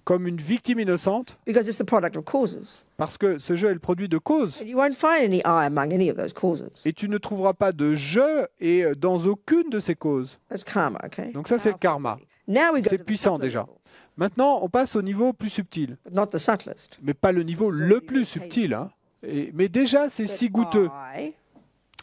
comme une victime innocente, because it's the product of causes. parce que ce je est le produit de causes. And you won't find any I among any of those causes. Et tu ne trouveras pas de je et dans aucune de ces causes. That's karma, okay? Donc ça, c'est le karma. Now we go C'est to the puissant subtler déjà. level, Maintenant, on passe au niveau plus subtil. but not the subtlest. Mais pas le niveau le plus subtil. Hein. Mais déjà, c'est si goûteux. I,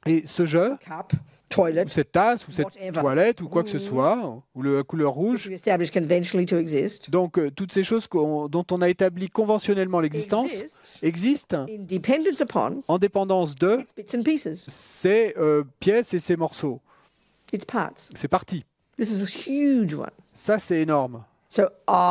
Et ce je, cup, toilet, ou cette tasse, ou cette Whatever. toilette, ou quoi que ce soit, ou la couleur which rouge, we established conventionally to exist, donc toutes ces choses dont on a établi conventionnellement l'existence exists existent in dependence upon en dépendance de its bits and pieces, ces pièces et ces morceaux, its parts. ces parties. This is a huge one. Ça, c'est énorme. So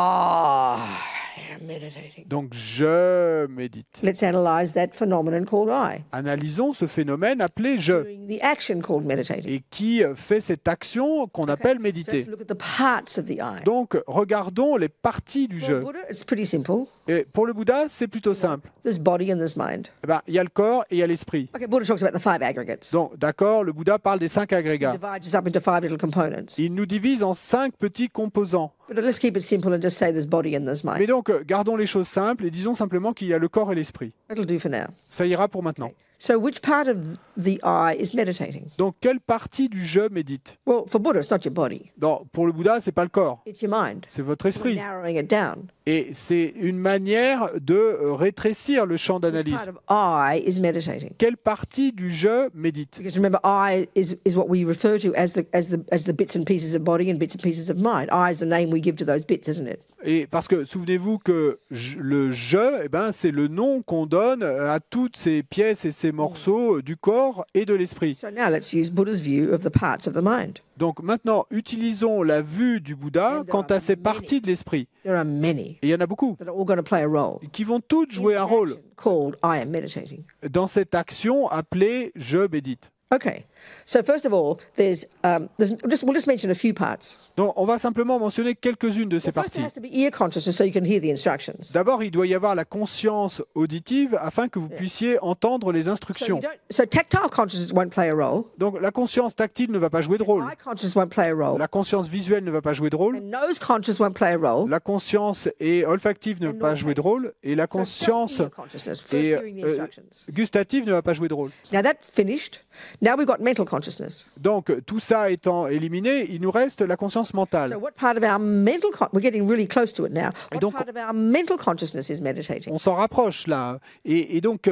I am meditating. Donc, je médite. Let's analyze that phenomenon called I, Analysons ce phénomène appelé je, doing the action called meditating. et qui fait cette action qu'on appelle So méditer. let's look at the parts of the I. Donc, regardons les parties du For je. Buddha, it's pretty simple. Et pour le Bouddha, c'est plutôt simple. There's body and there's mind. Eh ben, il y a le corps et il y a l'esprit. Okay, Buddha talks about the 5 aggregates. Donc, d'accord, le Bouddha parle des 5 He agrégats. divides us up into 5 little components. Il nous divise en 5 petits composants. But let's keep it simple and just say there's body and there's Mais mind. donc, gardons les choses simples et disons simplement qu'il y a le corps et l'esprit. That'll do for now. Ça ira pour maintenant. So which part of the I is meditating? Donc, quelle partie du je médite? Well, for Buddha, it's not your body. Non, pour le Bouddha, c'est pas le corps, It's your mind. c'est votre We're esprit. narrowing it down. Et c'est une manière de rétrécir le champ Which d'analyse. part of I is meditating? Quelle partie du je médite? Because remember, I is what we refer to as the bits and pieces of body and bits and pieces of mind. I is the name we give to those bits, isn't it? Et parce que souvenez-vous que le je, eh ben, c'est le nom qu'on donne à toutes ces pièces et ces morceaux du corps et de l'esprit. So now let's use Buddha's view of the parts of the mind. Donc maintenant, utilisons la vue du Bouddha quant à ces parties de l'esprit. There are many Et il y en a beaucoup that are all going to play a role. qui vont toutes jouer un in rôle action called I am meditating. dans cette action appelée je médite. Okay, so first of all, we'll just mention a few parts. Donc on va simplement mentionner quelques-unes de ces Well, first, parties. there has to be ear consciousness so you can hear the instructions. D'abord, il doit y avoir la conscience auditive afin que vous puissiez entendre les instructions. So tactile consciousness won't play a role. Donc la conscience tactile ne va pas jouer de rôle. Eye consciousness won't play a role. La conscience visuelle ne va pas jouer de rôle. And nose consciousness won't play a role. La conscience et olfactive ne va pas jouer de rôle. Et la So just conscience ear consciousness, first et hearing the instructions. gustative ne va pas jouer de rôle. Now that's finished. Now we've got mental consciousness. Donc tout ça étant éliminé, il nous reste la conscience So mentale. what part of our mental we're getting really close to it now. What donc- part of our mental consciousness is meditating? On s'en rapproche là. Et donc,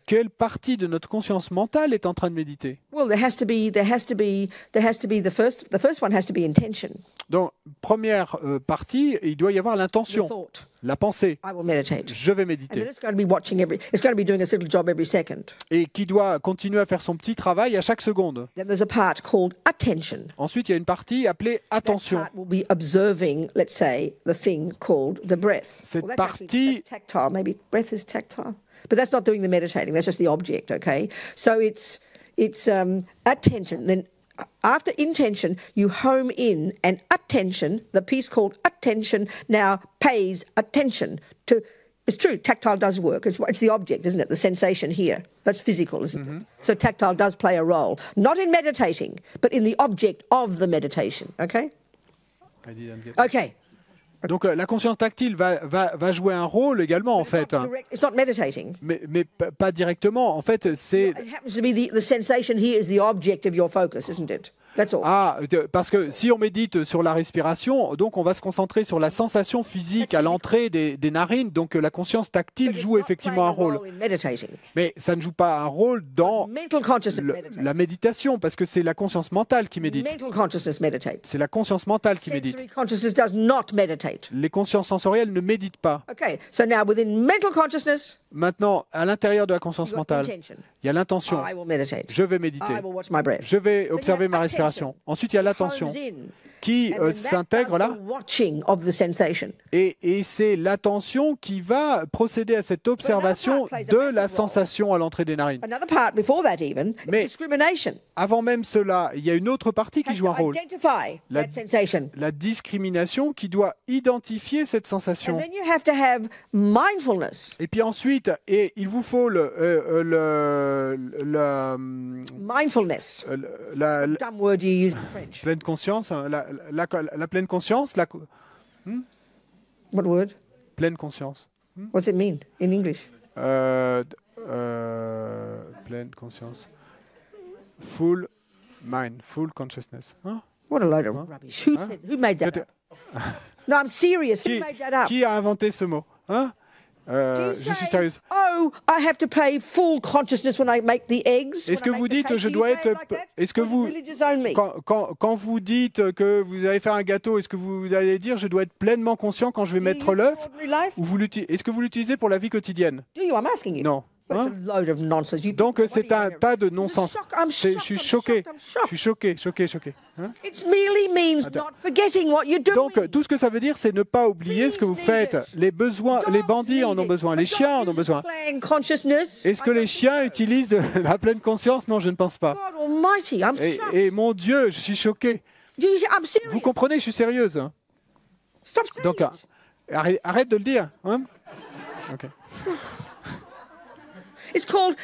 quelle partie de notre conscience mentale est en train de méditer? Well, there has to be the first one has to be intention, Donc, première partie, il doit y avoir the l'intention, thought. la pensée. I will meditate. Je vais And then méditer. it's going to be watching it's going to be doing its little job every second. Et qui doit continuer à faire son petit travail à chaque seconde. Then there's a part called attention. Ensuite, il y a une partie appelée That attention. part will be observing, let's say, the thing called the breath. Cette Well, that's actually- partie- that's tactile. Maybe breath is tactile, but that's not doing the meditating. That's just the object. Okay, so it's attention. Then after intention, you home in, and attention, the piece called attention, now pays attention to. It's true, tactile does work. It's the object, isn't it? The sensation here. That's physical, isn't it? So tactile does play a role, not in meditating, but in the object of the meditation. Okay? Okay. Donc, la conscience tactile va jouer un rôle également, en fait. It's not meditating. Mais pas directement. En fait, c'est... It happens to be the sensation here is the object of your focus, isn't it? That's all. Parce que si on médite sur la respiration, donc on va se concentrer sur la sensation physique à l'entrée des narines, donc la conscience tactile But it's joue not effectivement un playing a rôle. role in meditating. Mais ça ne joue pas un rôle dans Mental consciousness meditates. la méditation, parce que c'est la conscience mentale qui médite. Mental consciousness meditates. C'est la conscience mentale qui médite. Sensory consciousness does not meditate. Les consciences sensorielles ne méditent pas. Okay, so now within mental consciousness, Maintenant, à l'intérieur de la conscience you've got mentale, intention. il y a l'intention. I will meditate. Je vais méditer. I will watch my breath. Je vais Then you observer have ma attention. respiration. Ensuite, il y a l'attention. Homes in. qui And then that s'intègre does là. the watching of the sensation. Et c'est l'attention qui va procéder à cette observation de la sensation à l'entrée des narines. Another part before that even, Mais- discrimination. Avant même cela, il y a une autre partie qui Has joue un to rôle. identify La- that sensation. La discrimination qui doit identifier cette And sensation. then you have to have mindfulness. Et puis ensuite, il vous faut Mindfulness. la Dumb word you use in French. pleine conscience, hein, la pleine conscience, What word? pleine conscience. What's it mean in English? Pleine conscience. Full mind, full consciousness. Hein? What a load of rubbish. Who made that up? No, I'm serious. Who made that up? Qui a inventé ce mot? Hein? Do you Je suis say, sérieuse. oh, I have to play full consciousness when I make the eggs. Est-ce que vous dites je dois être est-ce que vous quand vous dites que vous allez faire un gâteau, est-ce que vous allez dire je dois être pleinement conscient quand je vais mettre l'œuf ou est-ce que vous l'utilisez pour la vie quotidienne? Do you? I'm asking you. Non. Well, Hein? it's a load of nonsense. You Donc people c'est are un running tas de around. non-sens. I'm Je shocked, suis I'm choqué. shocked, I'm Je shocked. suis choqué, choqué, choqué. Hein? It merely means not forgetting what you're doing. Donc tout ce que ça veut dire, c'est ne pas oublier ce que vous faites. Les besoins, les bandits en ont besoin, les chiens en ont besoin. Est-ce que les chiens utilisent la pleine conscience? Non, je ne pense pas. God Almighty, I'm shocked. Et mon Dieu, je suis choqué. I'm serious. Vous comprenez, je suis sérieuse. Hein. Stop saying Donc it. arrête de le dire. Hein? Ok. It's call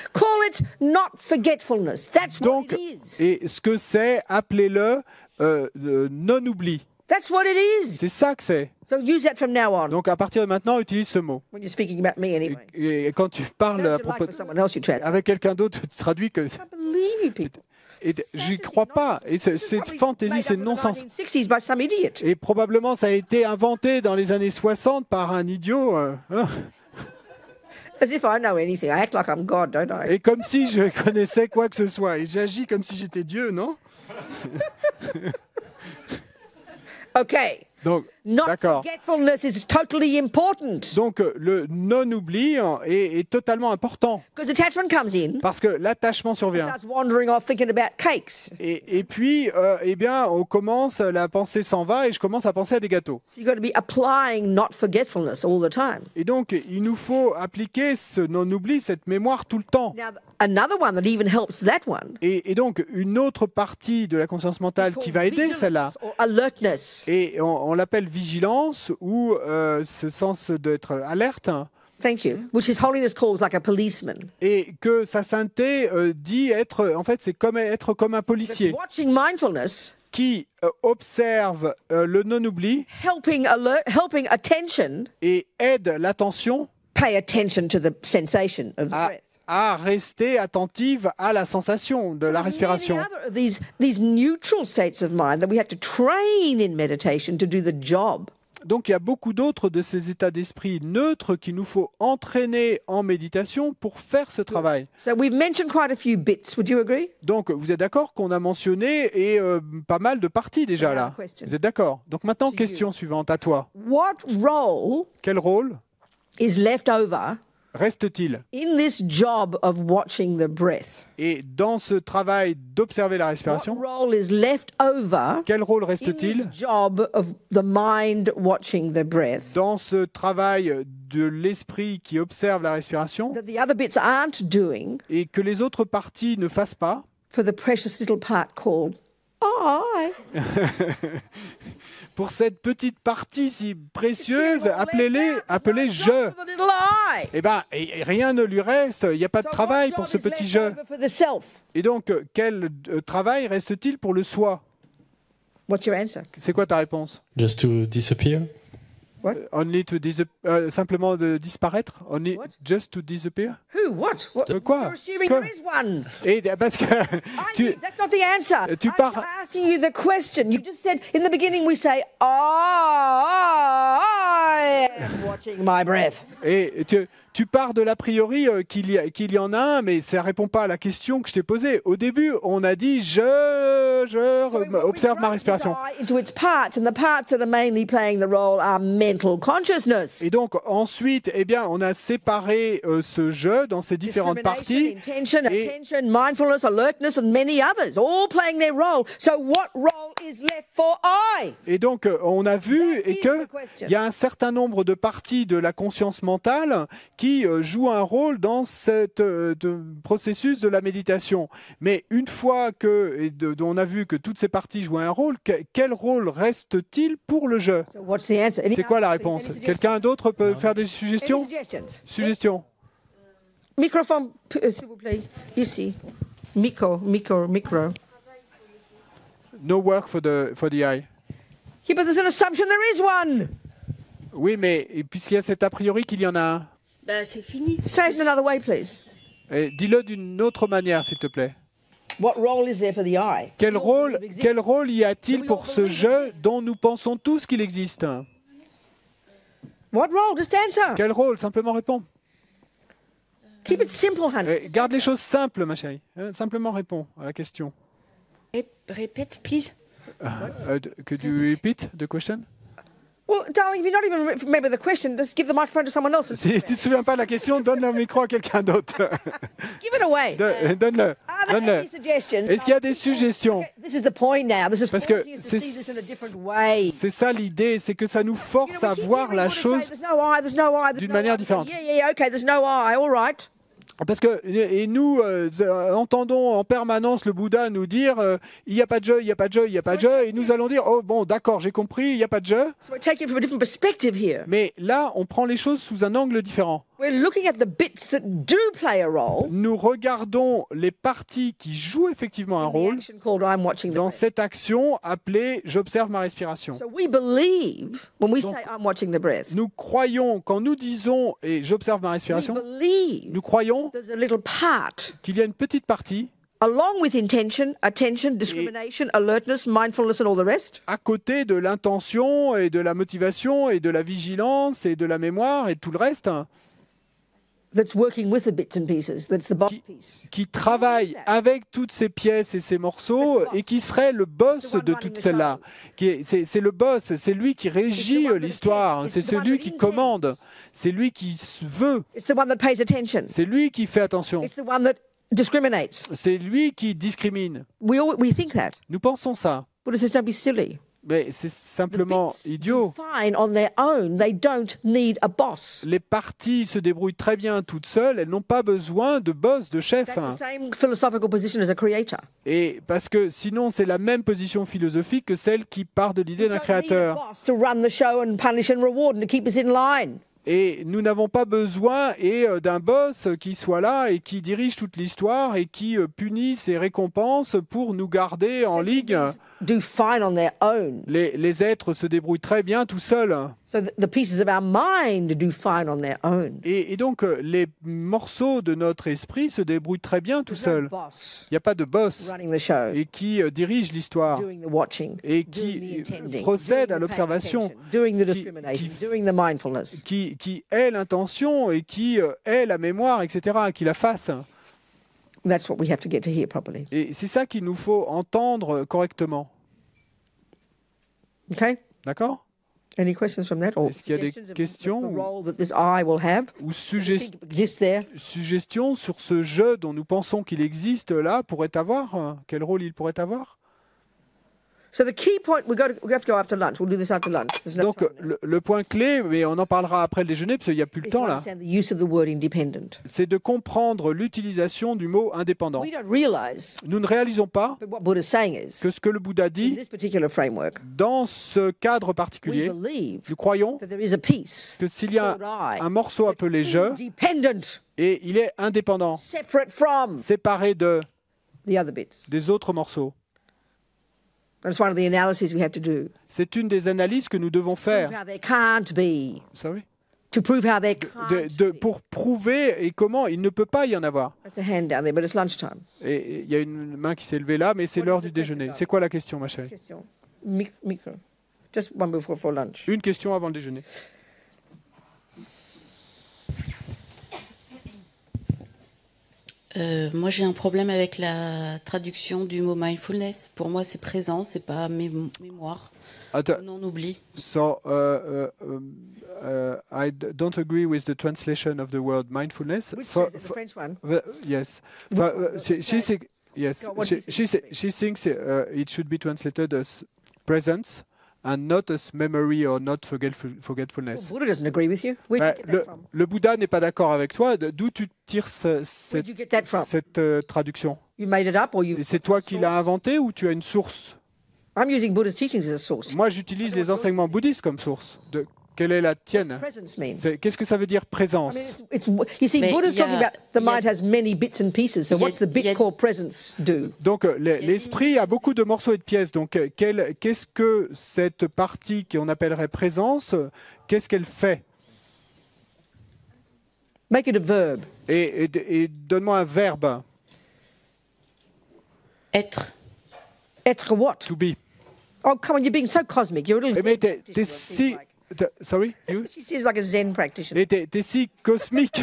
it not forgetfulness. That's what Donc, it is. et ce que c'est, appelez-le le non-oubli. That's what it is. C'est ça que c'est. So use that from now on. Donc à partir de maintenant, utilise ce mot. When you're speaking about me anyway. Et quand tu parles Sounds à like propos for someone else you translate. avec quelqu'un d'autre, tu traduis que... I can't believe you people. Et j'y crois pas. Et c'est fantaisie, c'est non-sens. 1960s by some idiot. Et probablement ça a été inventé dans les années 60 par un idiot. Hein. As if I know anything. I act like I'm God, don't I? Et comme si je connaissais quoi que ce soit. Et j'agis comme si j'étais Dieu, non? Okay. Donc, Not d'accord. forgetfulness is totally important. Donc le non-oubli est totalement important. Because attachment comes in. Parce que l'attachement survient. Starts wandering off thinking about cakes. Et puis, eh bien, on commence, la pensée s'en va et je commence à penser à des gâteaux. So you've got to be applying not forgetfulness all the time. Et donc, il nous faut appliquer ce non-oubli, cette mémoire tout le temps. Now, another one that even helps that one Et donc, une autre partie de la conscience mentale is qui called va aider celle-là, vigilance or alertness. et on l'appelle vigilance ou ce sens d'être alerte, Thank you. Which His Holiness calls like a policeman. et que sa sainteté dit être, en fait, c'est comme être comme un That's policier watching mindfulness, qui observe le non-oubli helping attention, et aide l'attention pay attention to the sensation of the breath. à rester attentive à la sensation de la There's respiration. many other of these neutral states of mind that we have to train in meditation to do the job. Donc il y a beaucoup d'autres de ces états d'esprit neutres qu'il nous faut entraîner en méditation pour faire ce travail. So we've mentioned quite a few bits. Would you agree? Donc vous êtes d'accord qu'on a mentionné et pas mal de parties déjà là. question. Vous êtes d'accord? Donc maintenant, question suivante à toi. What role Quel rôle is left over reste-t-il? in this job of watching the breath? Et dans ce travail d'observer la What respiration, role is left over quel rôle in reste-t-il this job of the mind watching the breath dans ce travail de l'esprit qui observe la respiration that the other bits aren't doing et que les autres parties ne fassent pas for the precious little part called I? pour cette petite partie si précieuse, appelez je. For the little I. Eh bien, rien ne lui reste, il n'y a pas de So travail what pour job ce is petit left je. over for the self? Et donc, quel travail reste-t-il pour le soi? What's your answer? C'est quoi ta réponse? Just to disappear? Only to simplement de disparaître? Only What? just to disappear? Who? What? Quoi? You're assuming Quoi? there is one. Et parce que That's not the answer. tu I'm pars- asking you the question. You just said in the beginning we say, I am watching my breath. et tu pars de l'a priori qu'il y en a un, mais ça répond pas à la question que je t'ai posée. Au début, on a dit observe ma respiration. Into its parts, and the parts that are mainly playing the role are mental consciousness. Et donc ensuite, eh bien, on a séparé ce jeu dans ses différentes parties. Intention, et- attention, mindfulness, alertness, and many others, all playing their role. So what role is left for I. Et donc, on a vu That et is que the question. il y a un certain nombre de parties de la conscience mentale qui jouent un rôle dans ce processus de la méditation. Mais une fois on a vu que toutes ces parties jouent un rôle, quel rôle reste-t-il pour le jeu? So what's the answer? Any C'est quoi la answers, please? réponse? Any suggestions? Quelqu'un d'autre peut faire des Any suggestions? suggestions? Suggestions. Microphone, s'il vous plaît. Ici. Micro. No work for the eye. Yeah, but there's an assumption there is one. Oui, mais puisqu'il y a cet a priori qu'il y en a un, Bah, c'est fini. Say it in another way, please. dis-le d'une autre manière, s'il te plaît. What role is there for the I? Quel We all rôle, believe it quel exists. rôle y a-t-il We all pour ce believe it jeu exists. dont nous pensons tous qu'il existe? What role? Just answer. Quel rôle? Simplement réponds. Keep it simple, honey. Garde les choses simples, ma chérie. Simplement réponds à la question. Répète, please. Could you repeat the question? Well, darling, if you don't even remember the question, just give the microphone to someone else. And Si tu te souviens pas de la question, donne le micro à quelqu'un d'autre. give it away. Donne-le. Are there Donne-le. any suggestions? Est-ce qu'il y a des suggestions? Okay, this is the point now. This is Parce que forcing us to see this in a different way. c'est ça l'idée, c'est que ça nous You force know, à we keep voir hearing la people say, chose There's no I, there's no I, there's d'une no manière I. différente. Yeah, okay, there's no I, all right. Parce que et nous entendons en permanence le Bouddha nous dire il n'y a pas de jeu, il n'y a pas de jeu, il n'y a pas de jeu, et nous allons dire oh bon d'accord j'ai compris, il n'y a pas de jeu. So we're taking it from a different perspective here. Mais là on prend les choses sous un angle différent. We're looking at the bits that do play a role Nous regardons les parties qui jouent effectivement un in the rôle action called I'm watching the dans breath. cette action appelée j'observe ma respiration. So we believe when we Donc, say I'm watching the breath. Nous croyons quand nous disons et j'observe ma We respiration, believe nous croyons there's a little part qu'il y a une petite partie along with intention, attention, discrimination, alertness, mindfulness, and all the rest, à côté de l'intention et de la motivation et de la vigilance et de la mémoire et tout le reste, that's working with the bits and pieces. That's the bottom piece. qui travaille avec toutes ces pièces et ces morceaux et qui serait le boss de toutes celles-là. C'est le boss, c'est lui qui régit l'histoire, c'est celui qui commande, c'est lui qui veut, It's the one that pays attention. c'est lui qui fait attention, It's the one that discriminates. c'est lui qui discrimine. We think that. Nous pensons ça, Buddha says, don't be silly. mais c'est The simplement bits do idiot. fine on their own. They don't need a boss. Les parties se débrouillent très bien toutes seules, elles n'ont pas besoin de boss, de chef. That's the same philosophical position as a creator. Et parce que sinon, c'est la même position philosophique que celle qui part de l'idée You d'un don't need a créateur. boss to run the show and punish and reward and to keep us in line. Et nous n'avons pas besoin d'un boss qui soit là et qui dirige toute l'histoire et qui punisse et récompense pour nous garder en ligue. Do fine on their own. Les êtres se débrouillent très bien tout seuls. So the pieces of our mind do fine on their own. Et donc, les morceaux de notre esprit se débrouillent très bien tout There's no seuls. boss Il n'y a pas de boss running the show, et qui dirige l'histoire doing the watching, et doing the qui intending, procède doing à the l'observation, paying attention, doing the qui- discrimination, qui- doing the mindfulness. qui est l'intention et qui est la mémoire, etc., qui la fasse. That's what we have to get to hear properly. Et c'est ça qu'il nous faut entendre correctement. Okay? D'accord? Any questions from that? Or Est-ce qu'il y a des suggestions of questions the role that this I will have? Ou I think exists there. suggestions sur ce jeu dont nous pensons qu'il existe là, pourrait avoir? Quel rôle il pourrait avoir? So the key point, we have to go after lunch. We'll do this after lunch. There's no Donc, time now. le point clé, mais on en parlera après le déjeuner, parce qu'il n'y a plus le Is to temps là, understand the use of the word independent. c'est de comprendre l'utilisation du mot indépendant. We don't realize, Nous ne réalisons pas but what Buddha's saying is, que ce que le Bouddha in dit, this particular framework, dans ce cadre we particulier, believe nous croyons that there is a piece que s'il y a called I un morceau appelé je, independent, et il est indépendant, separate from séparé the other bits. des autres morceaux. That's one of the analyses we have to do. C'est une des analyses que nous devons Prove faire. how there can't be. Sorry. To prove how there can't be. Pour prouver et comment il ne peut pas y en avoir. That's a hand down there, but it's lunchtime. Et il y a une main qui s'est levée là, mais c'est What l'heure is du the question déjeuner. about? C'est quoi la question, ma chérie? Question. Micro. Just one before for lunch. Une question avant le déjeuner. Moi, j'ai un problème avec la traduction du mot mindfulness. Pour moi, c'est présent, c'est pas mémoire. Attends. Non, on oublie. So, I don't agree with the translation of the word mindfulness. Which For- is it, the for- French one? Yes. Which one? She thinks yes. What do you She thinks it should be translated as presence and not as memory or not forgetfulness. Buddha doesn't agree with you. Where'd you get that from? Le Bouddha n'est pas d'accord avec toi. D'où tu tires Where'd you get that from? cette traduction? You made it up, or you? Et c'est toi qui l'as inventé ou tu as une source? I'm using Buddha's teachings as a source. Moi, j'utilise les enseignements bouddhistes comme source. Quelle est la tienne? Presence mean? Qu'est-ce que ça veut dire I présence? mean, you see, Mais Buddha's il y a- talking about the il y a- mind has many bits and pieces. So il y a- what's the bit il y a- called presence do? Donc l'esprit a beaucoup de morceaux et de pièces. Donc qu'est-ce que cette partie qu'on appellerait présence, qu'est-ce qu'elle fait? Make it a verb. Et donne-moi un verbe. Être. Être what? To be. Oh, come on, you're being so cosmic. You're a little Mais Zen t'es practitioner, it si... seems like. Sorry? You? She seems like a Zen practitioner. Et t'es si cosmique.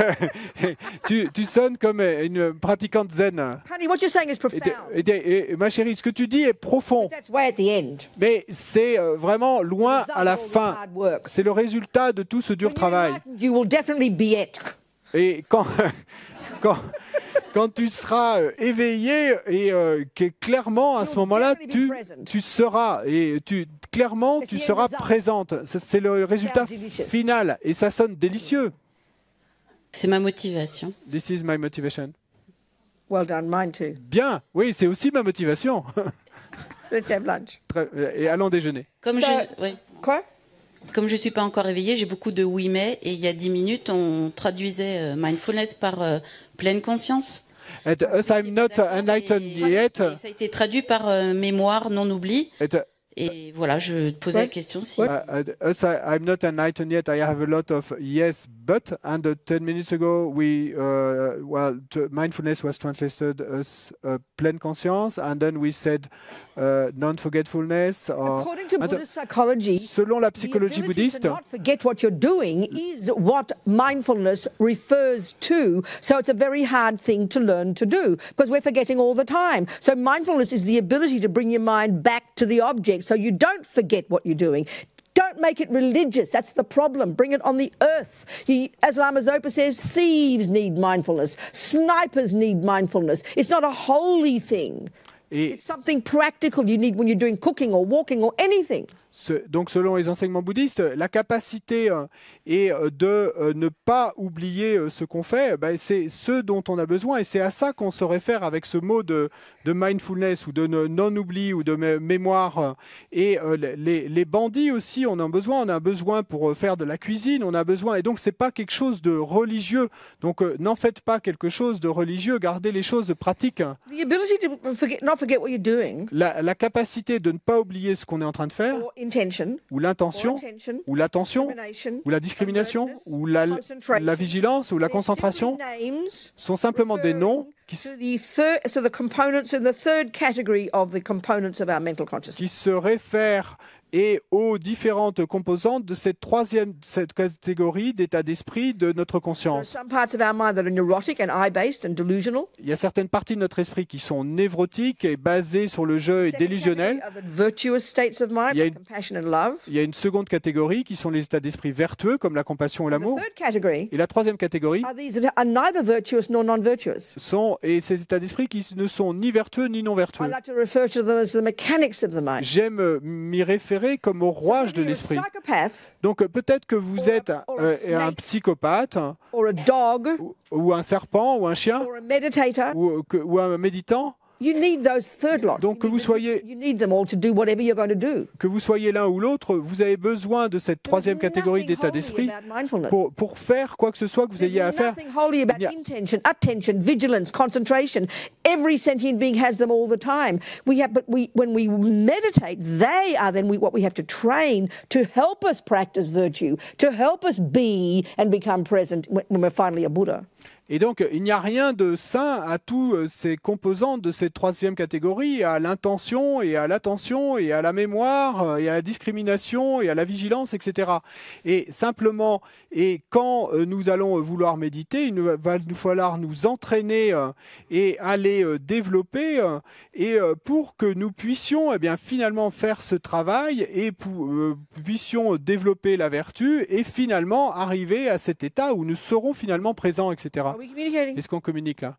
tu sonnes comme une pratiquante zen. Honey, what you're saying is profound. Et ma chérie, ce que tu dis est profond. That's way at the end. Mais c'est vraiment loin à la Result of all this fin. hard work. C'est le résultat de tout ce dur When you're travail. enlightened, you will definitely be être. Et quand, quand tu seras éveillé et que clairement à ce moment-là, tu seras et clairement tu seras présente. C'est le résultat final et ça sonne délicieux. C'est ma motivation. This is my motivation. Well done, mine too. Bien, oui, c'est aussi ma motivation. Let's have lunch. Et allons déjeuner. Comme Ça- Quoi? Comme je ne suis pas encore réveillée, j'ai beaucoup de oui mais. Et il y a 10 minutes, on traduisait mindfulness par pleine conscience. And as I'm not enlightened yet, Et ça a été traduit par mémoire, non-oubli. and, Et voilà, je te posais la question si... as I'm not enlightened yet, I have a lot of yes, but. And 10 minutes ago, mindfulness was translated as pleine conscience, and then we said non-forgetfulness. According to Buddhist psychology, Selon la the psychologie ability bouddhiste, to not forget what you're doing is what mindfulness refers to. So it's a very hard thing to learn to do because we're forgetting all the time. So mindfulness is the ability to bring your mind back to the object so you don't forget what you're doing. Don't make it religious. That's the problem. Bring it on the earth. As Lama Zopa says, thieves need mindfulness. Snipers need mindfulness. It's not a holy thing. It's something practical you need when you're doing cooking or walking or anything. Donc selon les enseignements bouddhistes, la capacité est de ne pas oublier ce qu'on fait, c'est ce dont on a besoin et c'est à ça qu'on se réfère avec ce mot de mindfulness ou de non-oubli ou de mémoire. Et les bandits aussi, on a besoin pour faire de la cuisine, on a besoin. Et donc c'est pas quelque chose de religieux. Donc n'en faites pas quelque chose de religieux, gardez les choses pratiques. The ability to not forget what you're doing. La capacité de ne pas oublier ce qu'on est en train de faire, Or intention, ou l'intention, ou l'attention, ou la discrimination, ou la vigilance, ou la concentration, sont simplement des noms qui the components in the third category of the components of our mental consciousness. se réfèrent et aux différentes composantes de cette catégorie d'état d'esprit de notre There are conscience. some parts of our mind that are neurotic and eye-based and delusional. Il y a certaines parties de notre esprit qui sont névrotiques et basées sur le jeu et Second délusionnelles. category are the virtuous states of mind, Il y a like compassion and love. Il y a une seconde catégorie qui sont les états d'esprit vertueux comme la compassion et And the l'amour. third category Et la troisième catégorie are these that are neither virtuous nor non-virtuous. sont ces états d'esprit qui ne sont ni vertueux ni non I vertueux. like to refer to them as the mechanics of the mind. J'aime m'y référer comme au rouage de You're a l'esprit. psychopath Donc peut-être que vous êtes or a un snake. psychopathe or a dog ou un serpent ou un chien or a meditator. ou un méditant. You need those third lot. Donc, que vous soyez- You need them all to do whatever you're going to do. Que vous soyez l'un ou l'autre, vous avez besoin de cette troisième There's catégorie nothing d'état holy d'esprit about mindfulness. pour faire quoi que ce soit que vous ayez à There's faire. nothing holy about Il y a- intention, attention, vigilance, concentration. Every sentient being has them all the time. When we meditate, they are then what we have to train to help us practice virtue, to help us be and become present when we're finally a Buddha. Et donc, il n'y a rien de sain à tous ces composantes de cette troisième catégorie, à l'intention et à l'attention et à la mémoire et à la discrimination et à la vigilance, etc. Et simplement, et quand nous allons vouloir méditer, il va nous falloir nous entraîner et aller développer et pour que nous puissions finalement faire ce travail et puissions développer la vertu et finalement arriver à cet état où nous serons finalement présents, etc. Are we communicating? Est-ce qu'on communique là?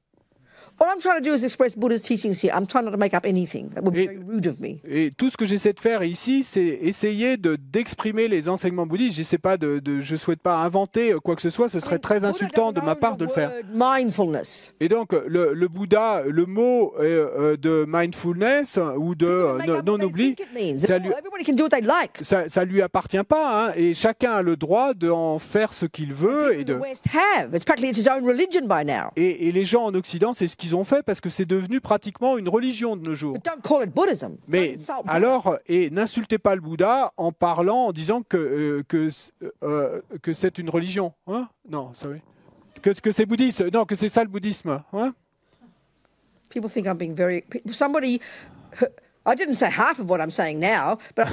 All I'm trying to do is express Buddha's teachings here. I'm trying not to make up anything. That would be very rude of me. Et tout ce que j'essaie de faire ici, c'est essayer d'exprimer les enseignements bouddhistes. Je souhaite pas inventer quoi que ce soit. Ce serait très insultant de ma part de le faire. Mindfulness. Et donc, le Bouddha, le mot de mindfulness ou de non-oubli, ça lui appartient pas. Hein, et chacun a le droit d'en faire ce qu'il veut. Et les gens en Occident, c'est ce qu'ils ont fait parce que c'est devenu pratiquement une religion de nos jours. Mais alors, et n'insultez pas le Bouddha en parlant, en disant que c'est une religion. Hein? Non, sorry. Que c'est bouddhiste. Non, que c'est ça le bouddhisme. Hein? People think I'm being very... Somebody... I didn't say half of what I'm saying now, but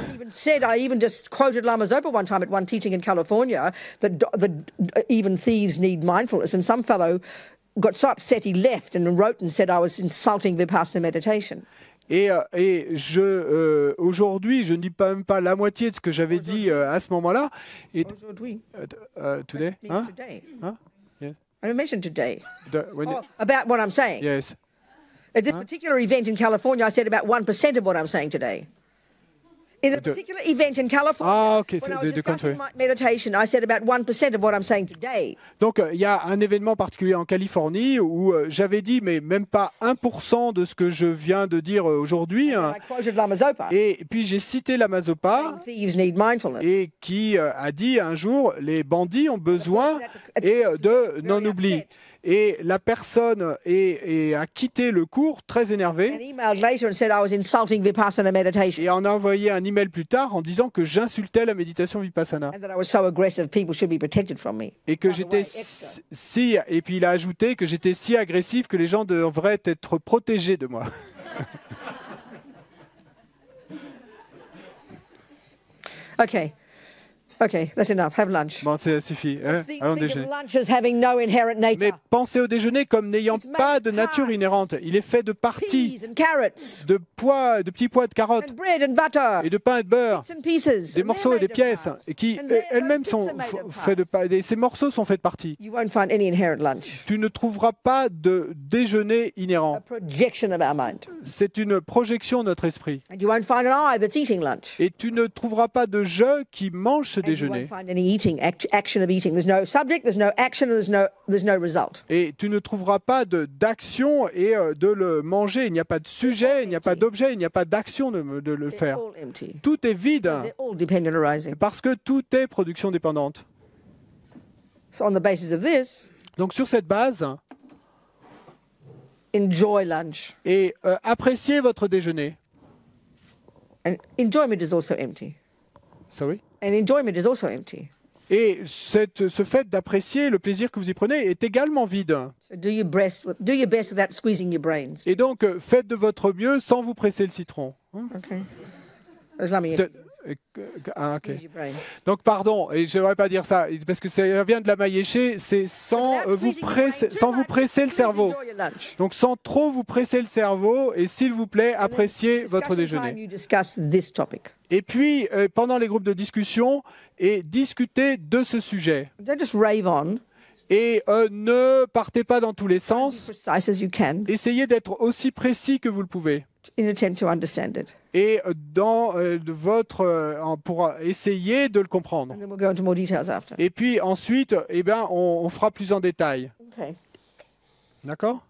I even just quoted Lama Zopa one time at one teaching in California that even thieves need mindfulness, and some fellow got so upset he left and wrote and said I was insulting Vipassana meditation. Et aujourd'hui, je ne dis même pas la moitié de ce que j'avais dit à ce moment-là. Aujourd'hui. Today? Huh? Today. Huh? Yes. I mentioned today. About what I'm saying. Yes. At this particular event in California, I said about 1% of what I'm saying today. In the particular event in California, when I was discussing my meditation, I said about 1% of what I'm saying today. Donc, il y a un événement particulier en Californie où j'avais dit, mais même pas 1% de ce que je viens de dire aujourd'hui. Hein. Et puis, j'ai cité Lama Zopa et qui a dit un jour, les bandits ont besoin de non-oubli. Et la personne a quitté le cours très énervée et en a envoyé un email plus tard en disant que j'insultais la méditation vipassana et que j'étais et puis il a ajouté que j'étais si agressif que les gens devraient être protégés de moi. Okay, that's enough. Have lunch. Bon, ça suffit. Hein? Allons déjeuner. Lunch as having no inherent nature. Mais pensez au déjeuner comme n'ayant pas de nature inhérente. Il est fait de parties, de petits pois de carottes, and bread and butter, et de pain et de beurre, and pieces, des morceaux et des pièces, et qui elles-mêmes sont faits de parts. Ces morceaux sont faits de parties. You won't find any inherent lunch. Tu ne trouveras pas de déjeuner inhérent. A projection of our mind. C'est une projection de notre esprit. And you won't find an eye that's eating lunch. Et tu ne trouveras pas de je qui mange ce déjeuner. You won't find any action of eating. There's no subject, there's no action, there's no result. Et tu ne trouveras pas d'action et de le manger. Il n'y a pas de sujet, il n'y a pas d'objet, il n'y a pas d'action de le faire. Tout est vide parce que tout est production dépendante. So on the basis of this, donc sur cette base, enjoy lunch. Et appréciez votre déjeuner. And enjoyment is also empty. Sorry? And enjoyment is also empty. Et ce fait d'apprécier le plaisir que vous y prenez est également vide. So do your best without squeezing your brains. Et donc, faites de votre mieux sans vous presser le citron. Okay. Donc, pardon, et je ne devrais pas dire ça, parce que ça vient de la maïéché, c'est sans vous presser le cerveau. Donc, sans trop vous presser le cerveau, et s'il vous plaît, appréciez votre déjeuner. Et puis, pendant les groupes de discussion, discutez de ce sujet. Et ne partez pas dans tous les sens. Essayez d'être aussi précis que vous le pouvez. Et pour essayer de le comprendre. Et puis ensuite, on fera plus en détail. Okay. D'accord?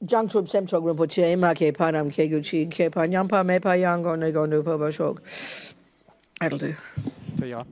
Jangtub Semchog Rinpoche, Make Panam Keguchi, Ke Panyampa Me Payango Nego Nupa Bashog. That'll do. Ça ira.